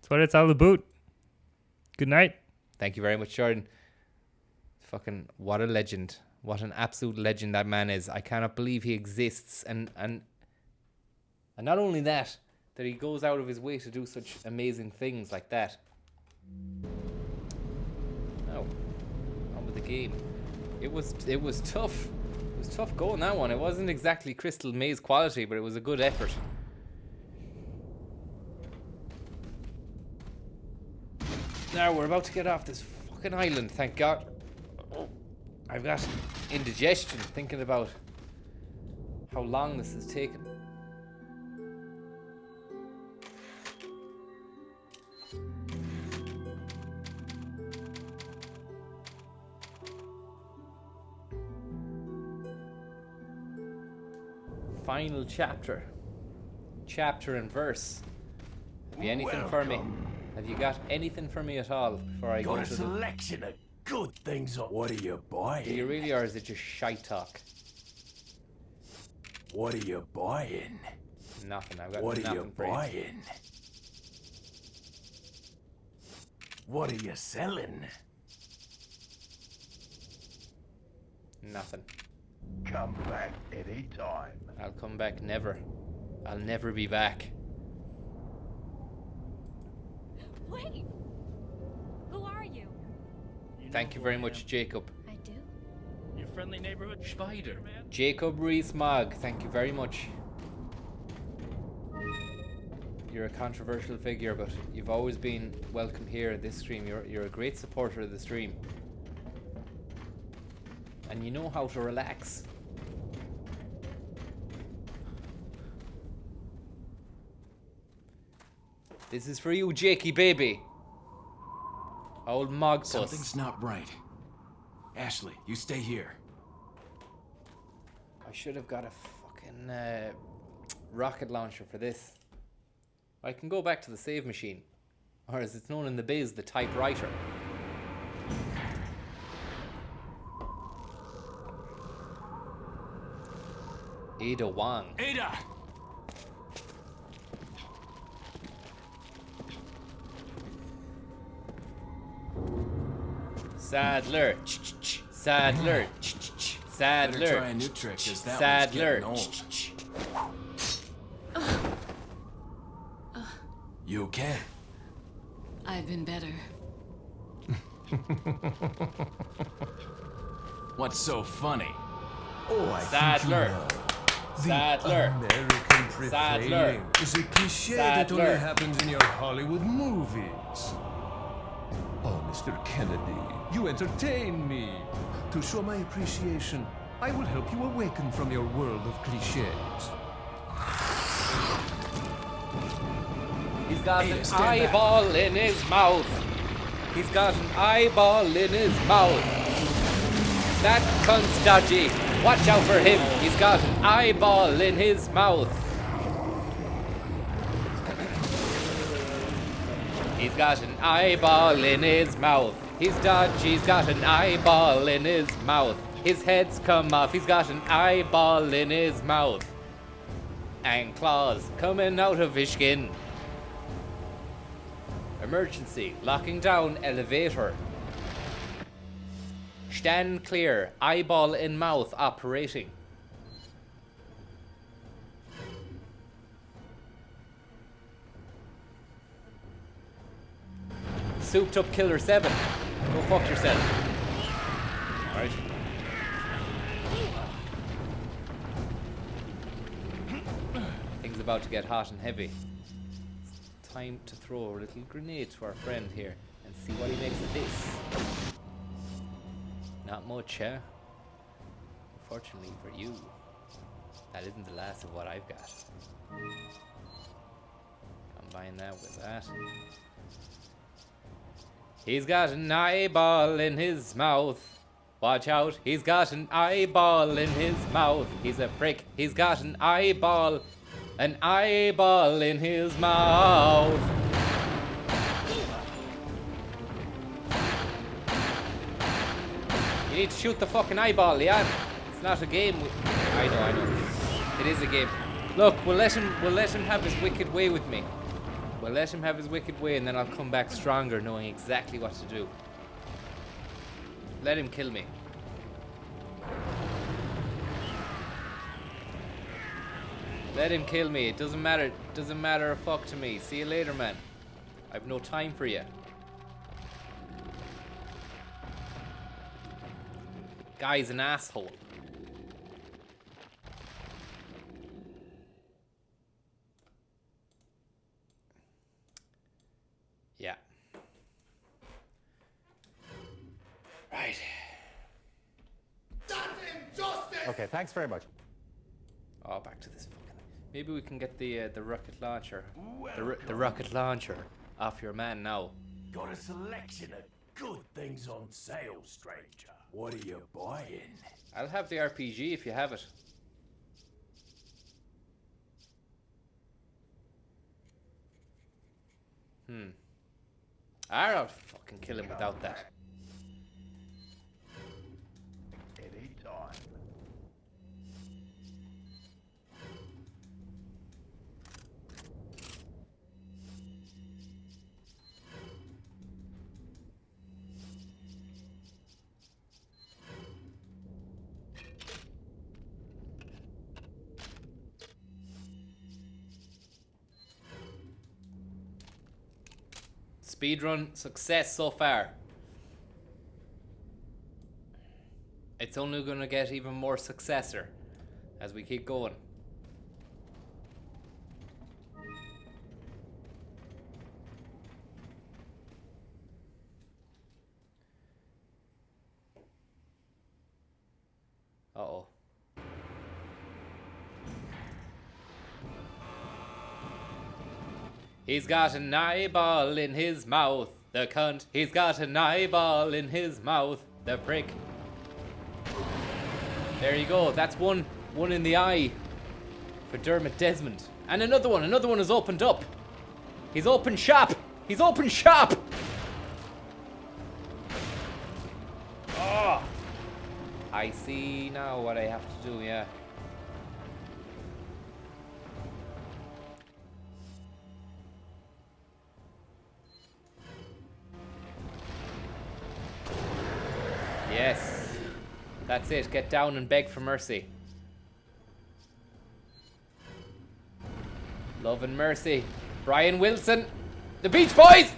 That's what it's all about. Good night.
Thank you very much, Jordan. Fucking what a legend. What an absolute legend that man is. I cannot believe he exists. And not only that he goes out of his way to do such amazing things like that. Oh, on with the game. It was tough. It was tough going, that one. It wasn't exactly Crystal Maze quality, but it was a good effort. Now we're about to get off this fucking island, thank God. I've got indigestion thinking about how long this has taken. Final chapter. Chapter and verse. Have you anything for me? Have you got anything for me at all before I go to the...
Got a selection of good things up. What are you buying?
Do you really, or is it just shite talk?
What are you buying?
Nothing. I've got
What are
nothing
you
for you.
buying? What are you selling?
Nothing.
Come back anytime.
I'll come back never. I'll never be back.
Wait! Who are you?
Thank you very much, Jacob.
I do?
Your friendly neighborhood spider, man.
Jacob Rees-Mogg, thank you very much. You're a controversial figure, but you've always been welcome here at this stream. You're a great supporter of the stream. And you know how to relax. This is for you, Jakey baby. Old Mogpuss.
Something's not right. Ashley, you stay here.
I should have got a fucking rocket launcher for this. I can go back to the save machine. Or as it's known in the biz, the typewriter. Ada Wong.
Ada!
Sadler. Sadler. Sadler.
Better try a new trick, 'cause that
Sadler.
one's getting old. You okay?
I've been better.
What's so funny?
Oh, I
Sadler.
think you know. The
Sadler.
American prevailing
Sadler.
is a cliche that only happens in your Hollywood movies. Oh, Mr. Kennedy, you entertain me. To show my appreciation, I will help you awaken from your world of cliches.
He's got an eyeball in his mouth. He's got an eyeball in his mouth. That cunt's dodgy. Watch out for him. He's got an eyeball in his mouth. He's got an eyeball in his mouth. He's dodgy. He's got an eyeball in his mouth. His head's come off. He's got an eyeball in his mouth. And claws coming out of his skin. Emergency. Locking down elevator. Stand clear. Eyeball in mouth operating. Souped up killer 7. Go fuck yourself. Alright. Things about to get hot and heavy. It's time to throw a little grenade to our friend here and see what he makes of this. Not much, huh? Unfortunately for you, that isn't the last of what I've got. Combine that with that. He's got an eyeball in his mouth. Watch out, he's got an eyeball in his mouth. He's a prick, he's got an eyeball in his mouth. You need to shoot the fucking eyeball, Leon. It's not a game. I know. It is a game. Look, we'll let him have his wicked way with me. We'll let him have his wicked way, and then I'll come back stronger, knowing exactly what to do. Let him kill me. Let him kill me. It doesn't matter. It doesn't matter a fuck to me. See you later, man. I've no time for you. Guy's an asshole. Yeah. Right.
That's injustice!
Okay, thanks very much.
Oh, back to this fucking thing. Maybe we can get the rocket launcher. The rocket launcher off your man now.
Got a selection of good things on sale, stranger. What are you buying?
I'll have the RPG if you have it. I'll fucking kill him without that.
Anytime.
Speedrun success so far. It's only gonna get even more successor as we keep going. Uh-oh. He's got an eyeball in his mouth, the cunt. He's got an eyeball in his mouth, the prick. There you go. That's one in the eye for Dermot Desmond. And another one has opened up. He's opened shop. He's opened shop. Oh, I see now what I have to do, yeah. Yes. That's it. Get down and beg for mercy. Love and mercy. Brian Wilson. The Beach Boys!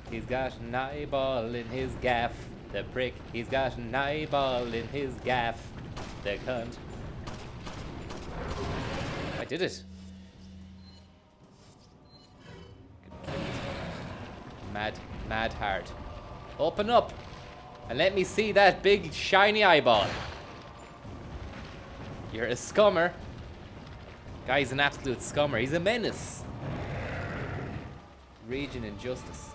He's got an eyeball in his gaff. The prick. He's got an eyeball in his gaff. The cunt. I did it. Mad hard. Open up and let me see that big shiny eyeball. You're a scummer. Guy's an absolute scummer. He's a menace. Raging injustice.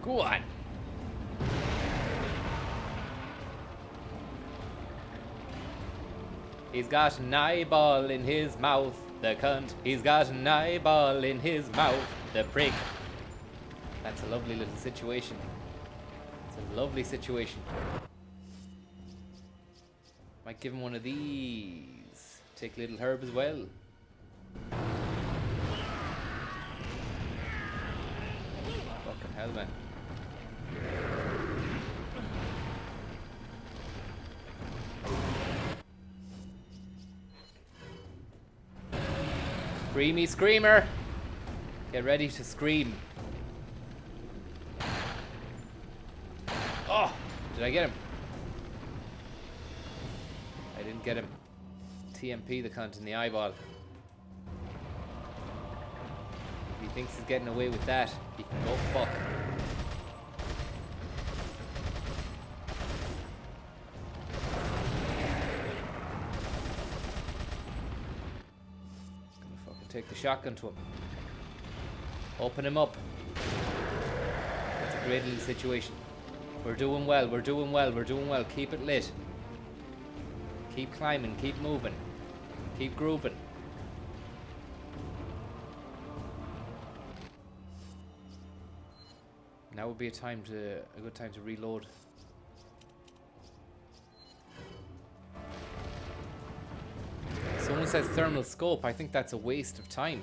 Go on. He's got an eyeball in his mouth, the cunt. He's got an eyeball in his mouth, the prick. That's a lovely little situation. It's a lovely situation. Might give him one of these. Take little herb as well. Fucking hell, man. Screamy screamer. Get ready to scream. Oh, did I get him? I didn't get him. TMP the cunt in the eyeball. If he thinks he's getting away with that, he can go fuck. Take the shotgun to him. Open him up. That's a great little situation. We're doing well, we're doing well, we're doing well. Keep it lit. Keep climbing, keep moving. Keep grooving. Now would be a good time to reload. Someone says thermal scope. I think that's a waste of time.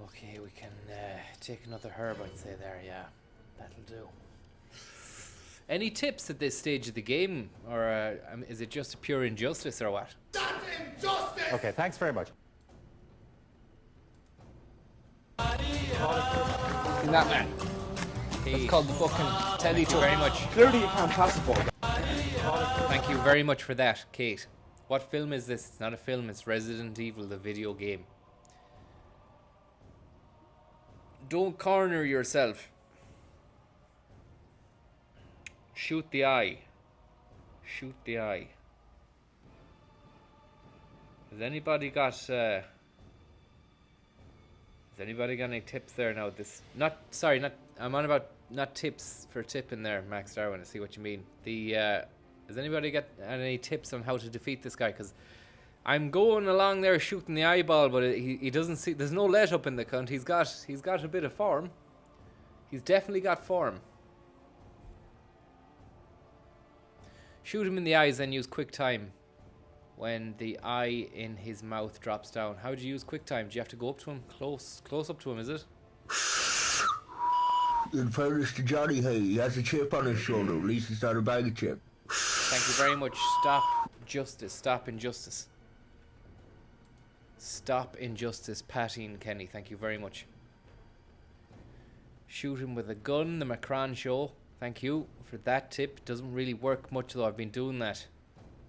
Okay, we can take another herb, I'd say there, yeah. That'll do. Any tips at this stage of the game? Or is it just a pure injustice or what?
That's injustice!
Okay, thanks very much.
That man. It's called the fucking Teletubby.
Thank you very much.
Clearly you can't pass the ball.
Thank you very much for that, Kate. What film is this? It's not a film, it's Resident Evil, the video game. Don't corner yourself. Shoot the eye. Shoot the eye. Has anybody got any tips there now? I'm on about not tips for tipping there, Max Darwin. I see what you mean. Has anybody got any tips on how to defeat this guy? Because I'm going along there shooting the eyeball, but he doesn't see. There's no let up in the cunt. He's got a bit of form. He's definitely got form. Shoot him in the eyes, then use quick time when the eye in his mouth drops down. How do you use quick time? Do you have to go up to him? Close up to him, is it?
In fairness to Johnny, hey, he has a chip on his shoulder. At least it's not a bag of chip.
Thank you very much. Stop justice. Stop injustice. Stop injustice, Patty and Kenny. Thank you very much. Shoot him with a gun, the Macron show. Thank you for that tip. Doesn't really work much though. I've been doing that.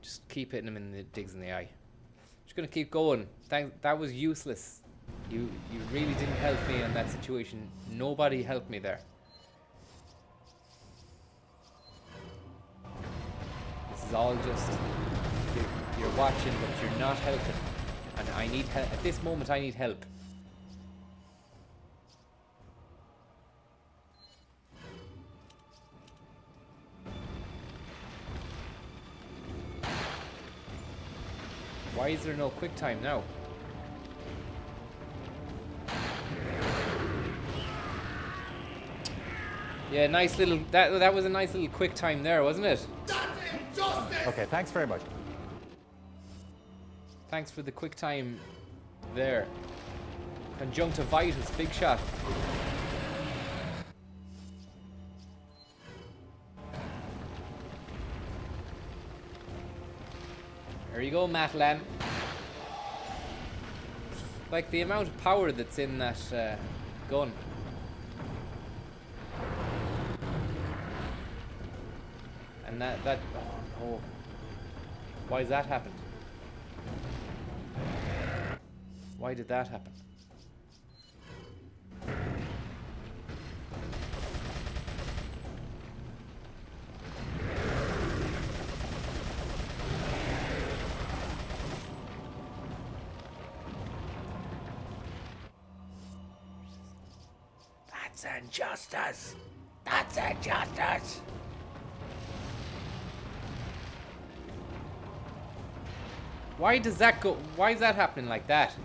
Just keep hitting him in the digs in the eye. Just gonna keep going. That was useless. You really didn't help me in that situation. Nobody helped me there. This is all just you're watching, but you're not helping. And I need help at this moment. I need help. Why is there no quick time now? Yeah, nice little. That was a nice little quick time there, wasn't it?
Okay, thanks very much.
Thanks for the quick time there. Conjunctivitis, big shot. There you go, Matlan. Like the amount of power that's in that gun. And that oh no. Why has that happened? Why did that happen?
That's injustice. That's injustice.
Why does that go? Why is that happening like that?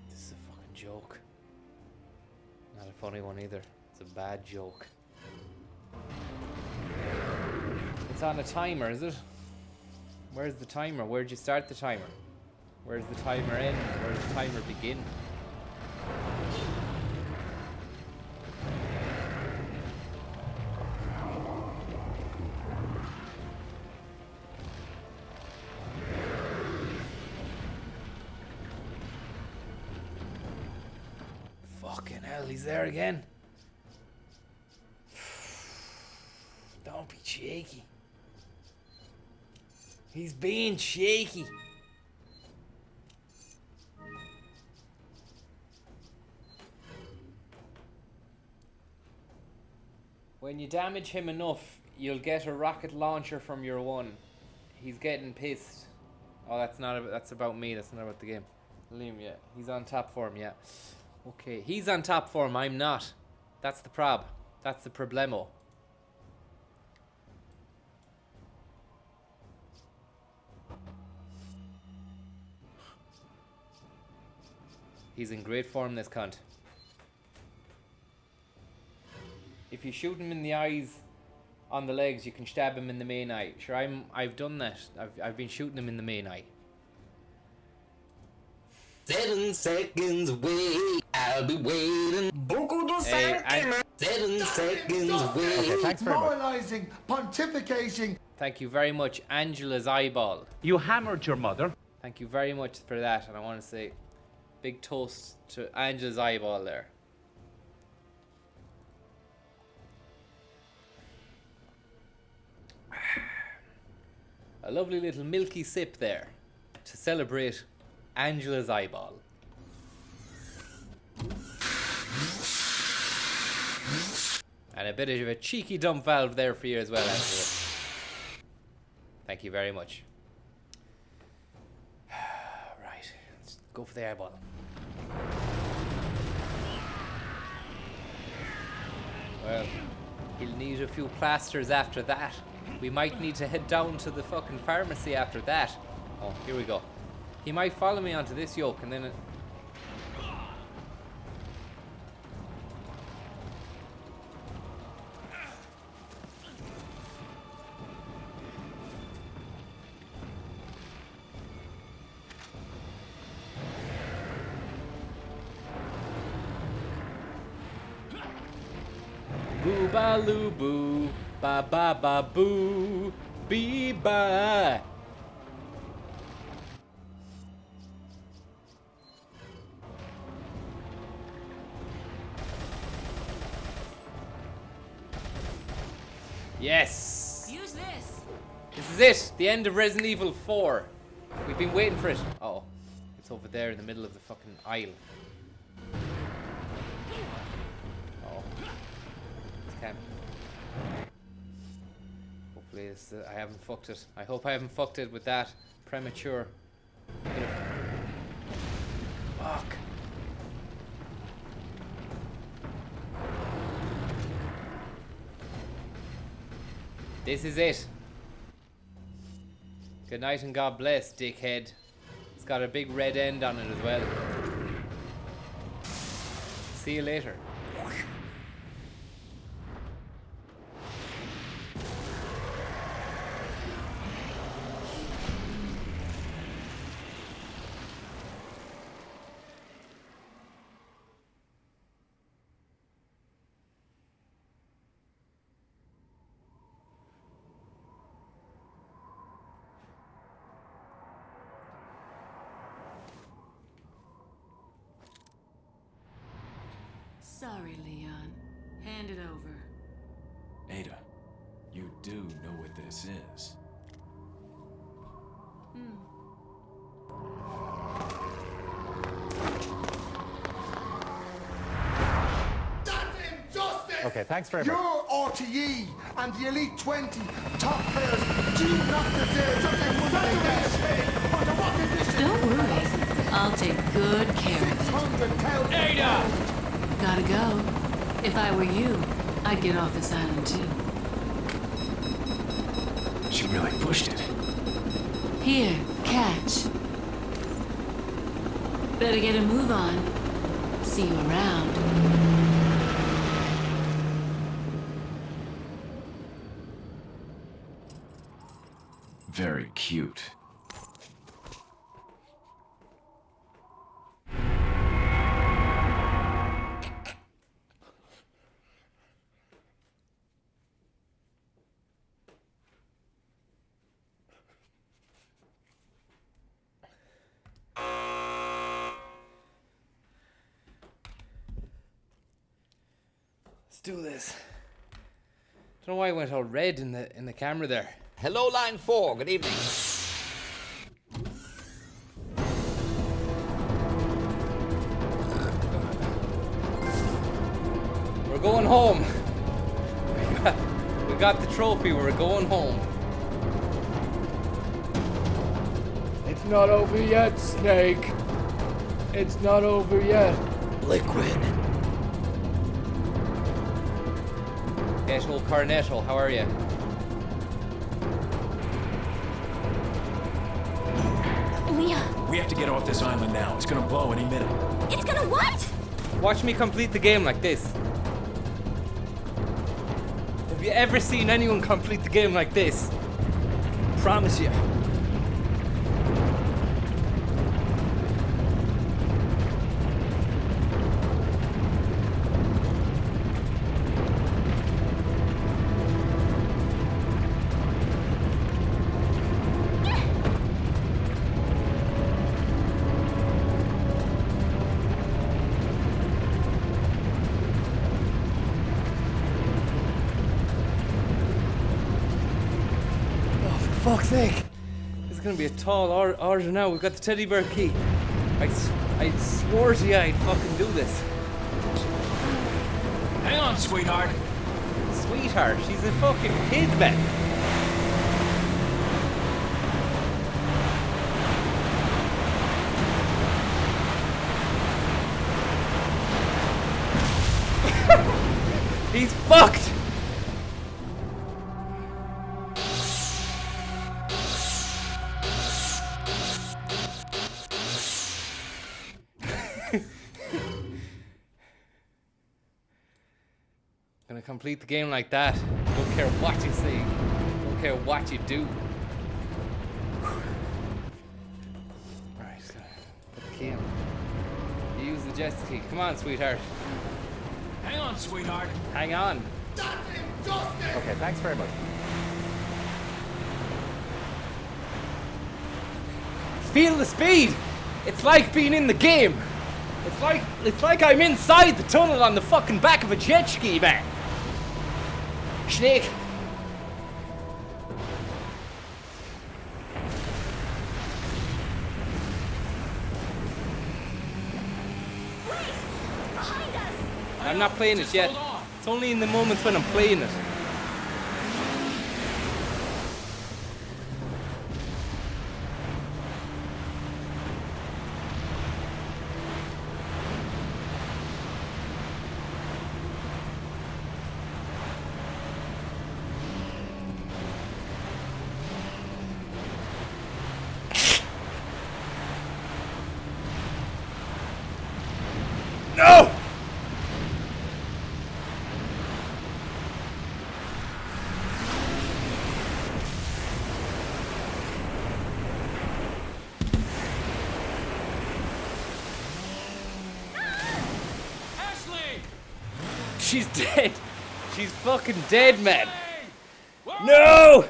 This is a fucking joke. Not a funny one either. It's a bad joke. It's on a timer, is it? Where's the timer? Where'd you start the timer? Where's the timer end? Where's the timer begin? Fucking hell, he's there again. Don't be shaky. He's being shaky. When you damage him enough, you'll get a rocket launcher from your one. He's getting pissed. Oh, that's about me. That's not about the game. Liam, yeah. He's on top form, yeah. Okay, he's on top form. I'm not. That's the prob. That's the problemo. He's in great form, this cunt. If you shoot him in the eyes on the legs, you can stab him in the main eye. Sure, I've done that. I've been shooting him in the main eye.
7 seconds away, I'll be waiting. 7 seconds away.
Okay, thanks very much.
Moralizing, pontificating.
Thank you very much, Angela's eyeball.
You hammered your mother.
Thank you very much for that, and I want to say big toast to Angela's eyeball there. A lovely little milky sip there to celebrate Angela's eyeball. And a bit of a cheeky dump valve there for you as well, Angela. Thank you very much. Right, let's go for the eyeball. Well, he'll need a few plasters after that. We might need to head down to the fucking pharmacy after that. Oh, here we go. He might follow me onto this yoke and then it... Boo ba loo boo, ba ba ba boo, bee ba. Yes!
Use this!
This is it! The end of Resident Evil 4. We've been waiting for it. Uh-oh. It's over there in the middle of the fucking aisle. Uh-oh. This can't... Hopefully this, I haven't fucked it. I hope I haven't fucked it with that premature bit of... Fuck. This is it. Good night and God bless, dickhead. It's got a big red end on it as well. See you later.
Sorry, Leon. Hand it over.
Ada, you do know what this is.
Okay, thanks very much.
Your RTE and the Elite 20 top players do not deserve something more than this. Under what conditions?
Don't worry. I'll take good care of it.
Ada!
Gotta go. If I were you, I'd get off this island too.
She really pushed it.
Here, catch. Better get a move on. See you around.
Very cute.
Let's do this. Don't know why I went all red in the camera there.
Hello, line 4. Good evening.
We're going home. We got the trophy. We're going home.
not over yet, Snake. It's not over yet.
Liquid. Nettle Cornetto, how are you?
Leon.
We have to get off this island now. It's gonna blow any minute.
It's gonna what?
Watch me complete the game like this. Have you ever seen anyone complete the game like this? Promise you. Fuck's sake. This is gonna be a tall order now. We've got the teddy bear key. I swore to you I'd fucking do this.
Hang on, sweetheart.
Sweetheart? She's a fucking kid, man. He's fucked! Gonna complete the game like that. Don't care what you say. Don't care what you do. Right, just gonna put the key in. You use the jet ski. Come on, sweetheart.
Hang on, sweetheart.
Hang on.
Okay, thanks very much.
Feel the speed! It's like being in the game. It's like I'm inside the tunnel on the fucking back of a jet ski, man. Snake. I'm not playing it yet. It's only in the moments when I'm playing it. No! She's dead. She's fucking dead, man. No!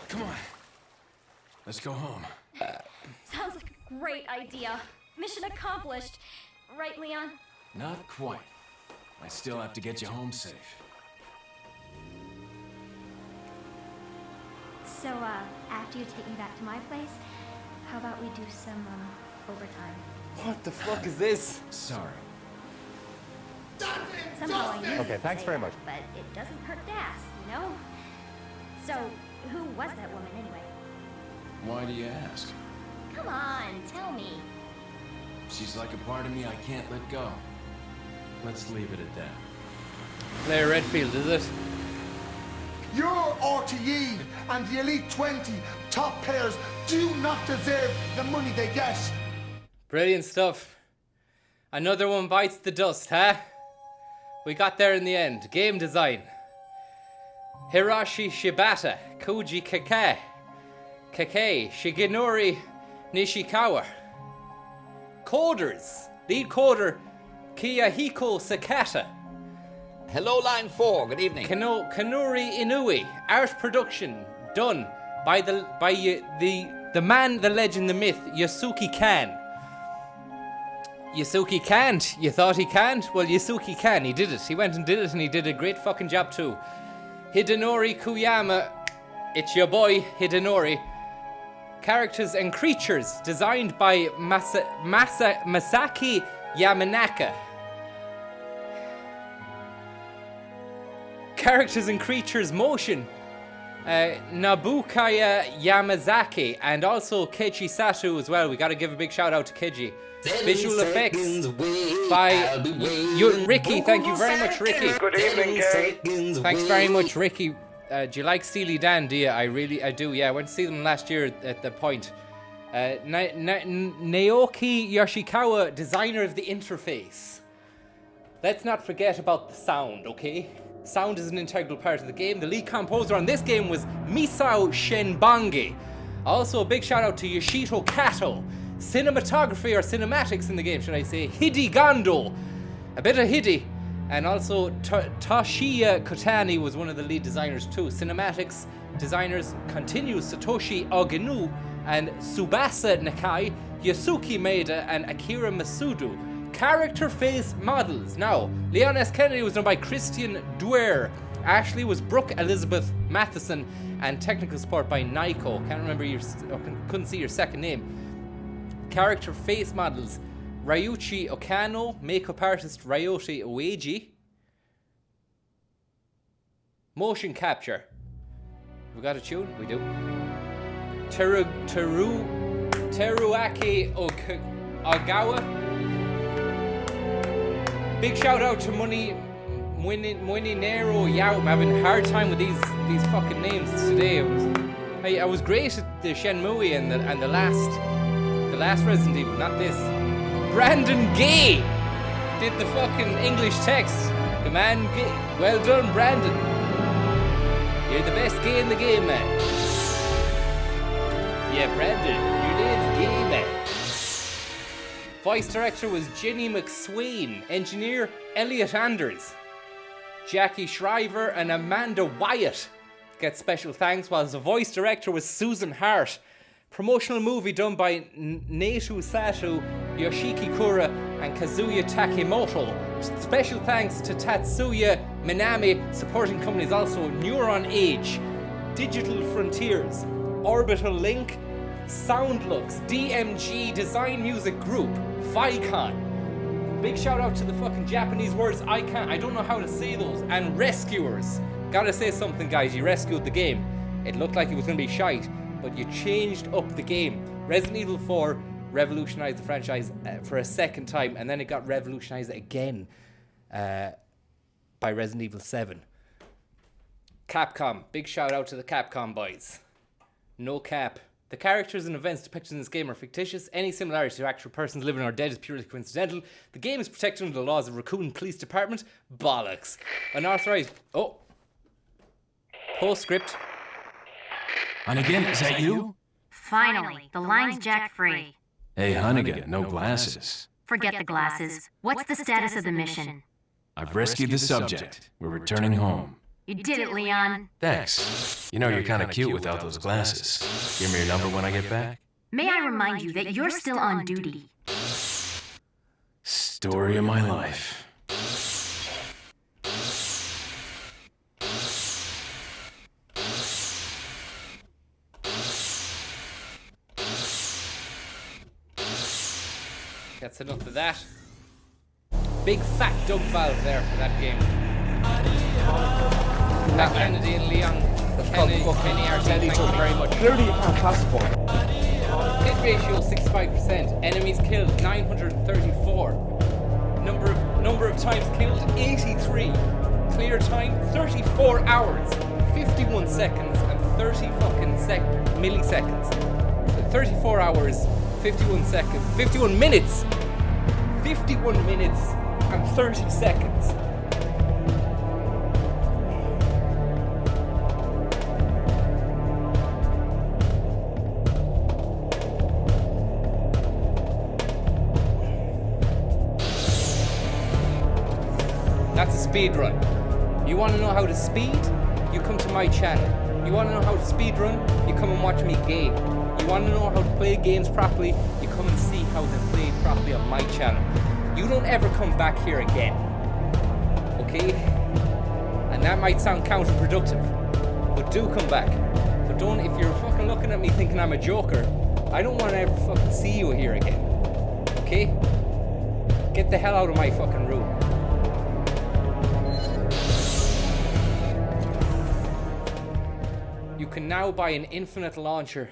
Come on. Let's go home.
Sounds like a great idea. Mission accomplished. Right, Leon?
Not quite. I still have to get you home safe.
So, after you take me back to my place, how about we do some, overtime?
What the fuck is this?
Sorry.
Somehow I knew
Okay,
you'd
thanks
say
very
that,
much.
But it doesn't hurt to ask, you know? So, who was that woman anyway?
Why do you ask?
Come on, tell me.
She's like a part of me I can't let go. Let's leave it at that.
Claire Redfield, is it?
Your RTE and the Elite 20 top players do not deserve the money they get.
Brilliant stuff. Another one bites the dust, huh? We got there in the end. Game design. Hiroshi Shibata, Koji Kake, Shigenori Nishikawa. Coders. Lead coder, Kiyahiko Sakata.
Hello, Line 4. Good evening.
Kanuri Inui. Art production done by the man, the legend, the myth, Yasuki Kan. Yasuki can't. You thought he can't? Well, Yasuki can. He did it. He went and did it, and he did a great fucking job too. Hidenori Kuyama. It's your boy, Hidenori. Characters and creatures designed by Masaki Yamanaka. characters and creatures motion. Nabukaya Yamazaki and also Keiji Sato as well. We got to give a big shout out to Keiji. Visual effects by Ricky. Thank you very much, Ricky.
Good evening, Kay.
Thanks very much, Ricky. Do you like Steely Dan? Do you? I do. Yeah, I went to see them last year at the Point. Naoki Yoshikawa, designer of the interface. Let's not forget about the sound, okay? Sound is an integral part of the game. The lead composer on this game was Misao Shenbangi. Also, a big shout out to Yoshito Kato. Cinematography or cinematics in the game, should I say. Hidi Gando. A bit of Hidi. And also, Toshiya Kotani was one of the lead designers too. Cinematics designers continue Satoshi Oginu and Tsubasa Nakai, Yasuki Maeda and Akira Masudu. Character face models. Now, Leon S. Kennedy was done by Christian Duer. Ashley was Brooke Elizabeth Matheson, and technical support by Naiko. Can't remember couldn't see your second name. Character face models. Ryuichi Okano, makeup artist Ryota Ueji. Motion capture. We got a tune? We do. Teruaki Ogawa. Big shout out to Muninero Yao. I'm having a hard time with these fucking names today. I was great at the Shenmue and the last Resident Evil, not this. Brandon Gay did the fucking English text. The man gay. Well done, Brandon. You're the best gay in the game, man. Yeah, Brandon, your name's Gay, man. Voice director was Jenny McSwain. Engineer, Elliot Anders. Jackie Shriver and Amanda Wyatt get special thanks, while the voice director was Susan Hart. Promotional movie done by Neito Sato, Yoshiki Kura and Kazuya Takemoto. Special thanks to Tatsuya Minami. Supporting companies also Neuron Age, Digital Frontiers, Orbital Link, Soundlux, DMG Design Music Group, Vicon. Big shout out to the fucking Japanese words I don't know how to say those. And Rescuers. Gotta say something, guys, you rescued the game. It looked like it was gonna be shite, but you changed up the game. Resident Evil 4 revolutionized the franchise for a second time, and then it got revolutionized again by Resident Evil 7. Capcom. Big shout out to the Capcom boys. No cap. The characters and events depicted in this game are fictitious. Any similarity to actual persons living or dead is purely coincidental. The game is protected under the laws of Raccoon Police Department. Bollocks. Unauthorized... Oh. Postscript.
Hunnigan, is that you?
Finally, the line's jack free.
Hey, Hunnigan, no glasses.
Forget the glasses. What's the status of the mission?
I've rescued the subject. We're returning home.
You did it, Leon.
Thanks. You know you're kind of cute without those glasses. Give me your number when I get back.
May I remind you that you're still on duty.
Story of my life.
That's enough of that. Big fat dump valve there for that game. Pat Kennedy and Leon Kenny are thank you very much.
Clearly you can't classify.
Hit ratio 65%. Enemies killed 934. Number of times killed 83. Clear time 34 hours, 51 seconds and 30 fucking milliseconds. 34 hours, 51 seconds, 51 minutes. 51 minutes and 30 seconds. That's a speed run. You want to know how to speed? You come to my channel. You want to know how to speed run? You come and watch me game. You want to know how to play games properly? You come and see how they're played properly on my channel. You don't ever come back here again. Okay? And that might sound counterproductive, but do come back. But don't, if you're fucking looking at me thinking I'm a joker, I don't want to ever fucking see you here again. Okay? Get the hell out of my fucking room. You can now buy an infinite launcher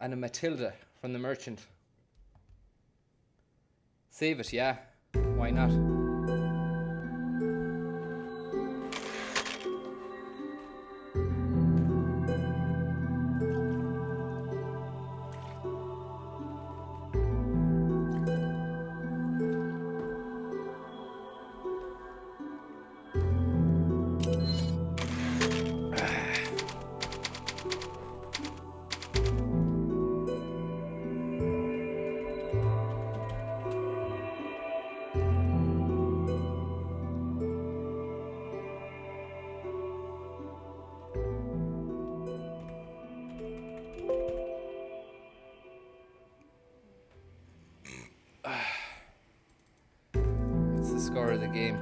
and a Matilda from the merchant. Save it, yeah. Why not? What's the score of the game?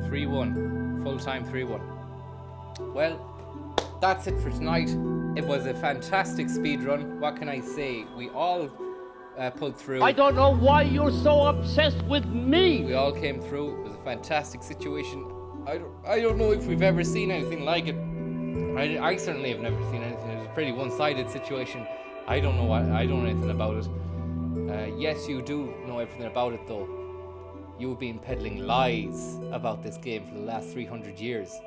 3-1. Full time 3-1. Well, that's it for tonight. It was a fantastic speed run. What can I say? We all pulled through.
I don't know why you're so obsessed with me.
We all came through. It was a fantastic situation. I don't know if we've ever seen anything like it. I certainly have never seen anything. It was a pretty one-sided situation. I don't know anything about it. Yes, you do know everything about it, though. You've been peddling lies about this game for the last 300 years.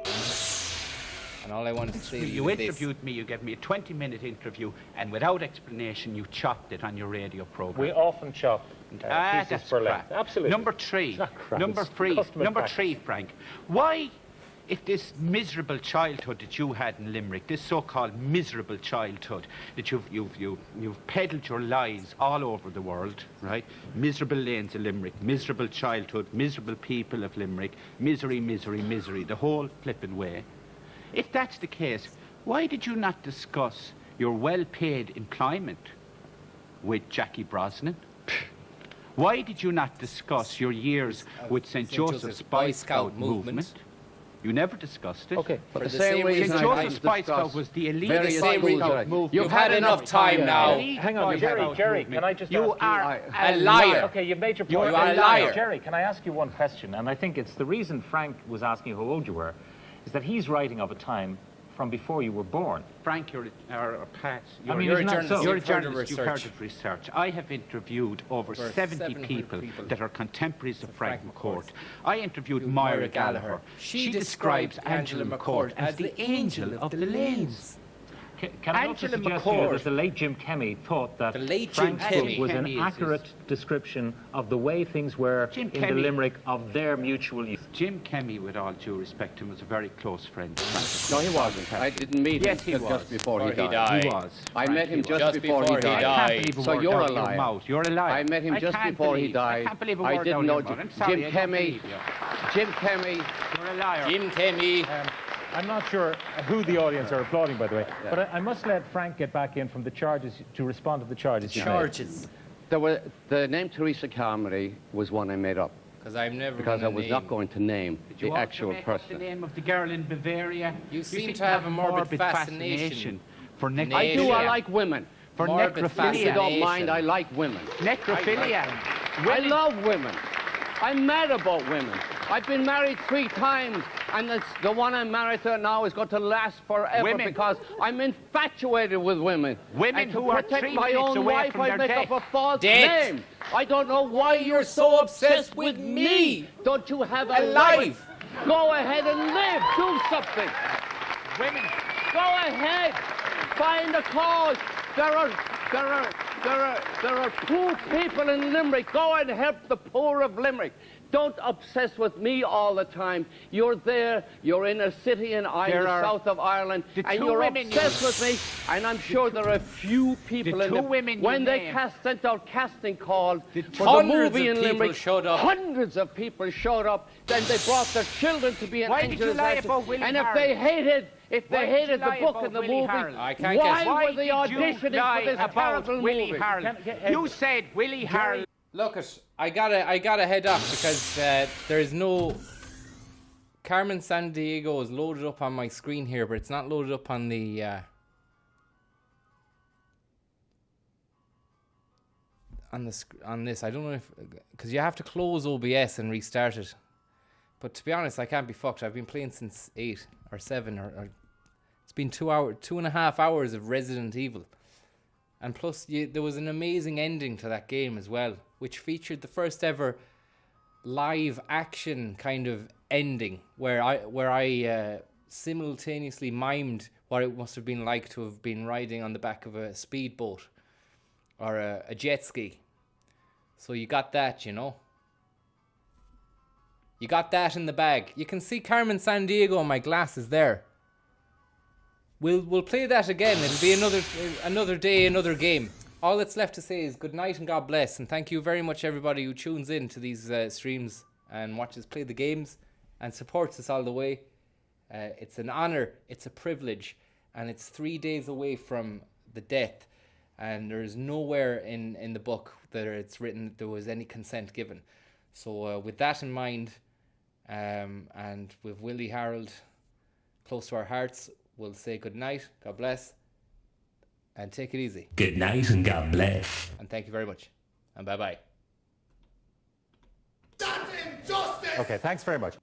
And all I wanted to say is
you interviewed me, you gave me a 20-minute interview, and without explanation, you chopped it on your radio program.
We often chop pieces
that's
for
crap.
length. Absolutely.
Number three, Frank. Why, if this miserable childhood that you had in Limerick, this so-called miserable childhood that you've peddled your lies all over the world, right? Miserable lanes of Limerick, miserable childhood, miserable people of Limerick, misery, misery, misery, the whole flipping way. If that's the case, why did you not discuss your well-paid employment with Jackie Brosnan? Why did you not discuss your years with St. Joseph's Boy Scout movement? You never discussed it.
Okay,
for
the same reason
St. Joseph's Boy Scout was the elite Boy Scout movement.
You've had enough time now.
Hang on, Jerry, can I just
You
ask
are
a liar.
Okay, you've made your point.
You are a liar.
Jerry, can I ask you one question? And I think it's the reason Frank was asking how old you were, is that he's writing of a time from before you were born.
Frank, you're a
You're a journalist.
You're a journalist. You've heard of research. I have interviewed over 70 people that are contemporaries of Frank McCourt. I interviewed Moira Gallagher. She describes Angela McCourt as the angel of the lanes.
Can I also suggest to you that the late Jim Kemmy thought that Frank's book was an accurate description of the way things were in the Limerick of their mutual youth?
Jim Kemmy, with all due respect to him, was a very close friend of Frank.
No, he wasn't. I didn't meet him just before he died.
He was.
I met him just before he died.
I can't believe a
So
word
you're a
out of your
liar.
mouth. You're a liar.
I met him just before he died.
I can't believe a
I
word
didn't
out
know
of your mouth. I'm sorry,
Jim Kemmy. Jim Kemmy.
You're a liar.
Jim Kemmy.
I'm not sure who the audience are applauding, by the way, but I must let Frank get back in from the charges to respond to the charges.
The name Teresa Carmody was one I made up.
Because
I was not going to name the actual person.
The name of the girl in Bavaria.
You seem to have a morbid fascination
for necrophilia.
I do. I like women.
For
necrophilia. If you don't mind, I like women.
Necrophilia.
I love women. I'm mad about women. I've been married 3 times, and the one I'm married to now is going to last forever because I'm infatuated with women.
Women
and to
who are
protect
3
my
minutes
own
away
wife,
from
I
their
make
death.
up a false name. I don't know why you're so obsessed with me. Don't you have a life? Go ahead and live. Do something.
Women.
Go ahead. Find a cause. There are poor people in Limerick. Go and help the poor of Limerick. Don't obsess with me all the time. You're there, you're in a city in the south of Ireland, and you're obsessed with me, and I'm sure there are a few people in when they sent out casting calls for the movie in Limerick, hundreds of people showed up, then they brought their children to be an angel. And if they hated the book and the movie, why were they auditioning for this terrible movie?
You said Willie Harrell.
Look, I gotta head off because there's no Carmen Sandiego is loaded up on my screen here, but it's not loaded up on the on this. I don't know if because you have to close OBS and restart it But to be honest, I can't be fucked. I've been playing since 8 or 7 or it's been 2.5 hours of Resident Evil. And plus, there was an amazing ending to that game as well, which featured the first ever live action kind of ending, where I simultaneously mimed what it must have been like to have been riding on the back of a speedboat or a jet ski. So you got that, you know. You got that in the bag. You can see Carmen Sandiego on my glasses there. We'll play that again. It'll be another day, another game. All that's left to say is good night and God bless. And thank you very much, everybody who tunes in to these streams and watches play the games and supports us all the way. It's an honor, it's a privilege, and it's 3 days away from the death. And there's nowhere in the book that it's written there was any consent given. So with that in mind, and with Willie Harold close to our hearts, we'll say good night, God bless, and take it easy.
Good night and God bless.
And thank you very much. And bye-bye.
That's injustice!
Okay, thanks very much.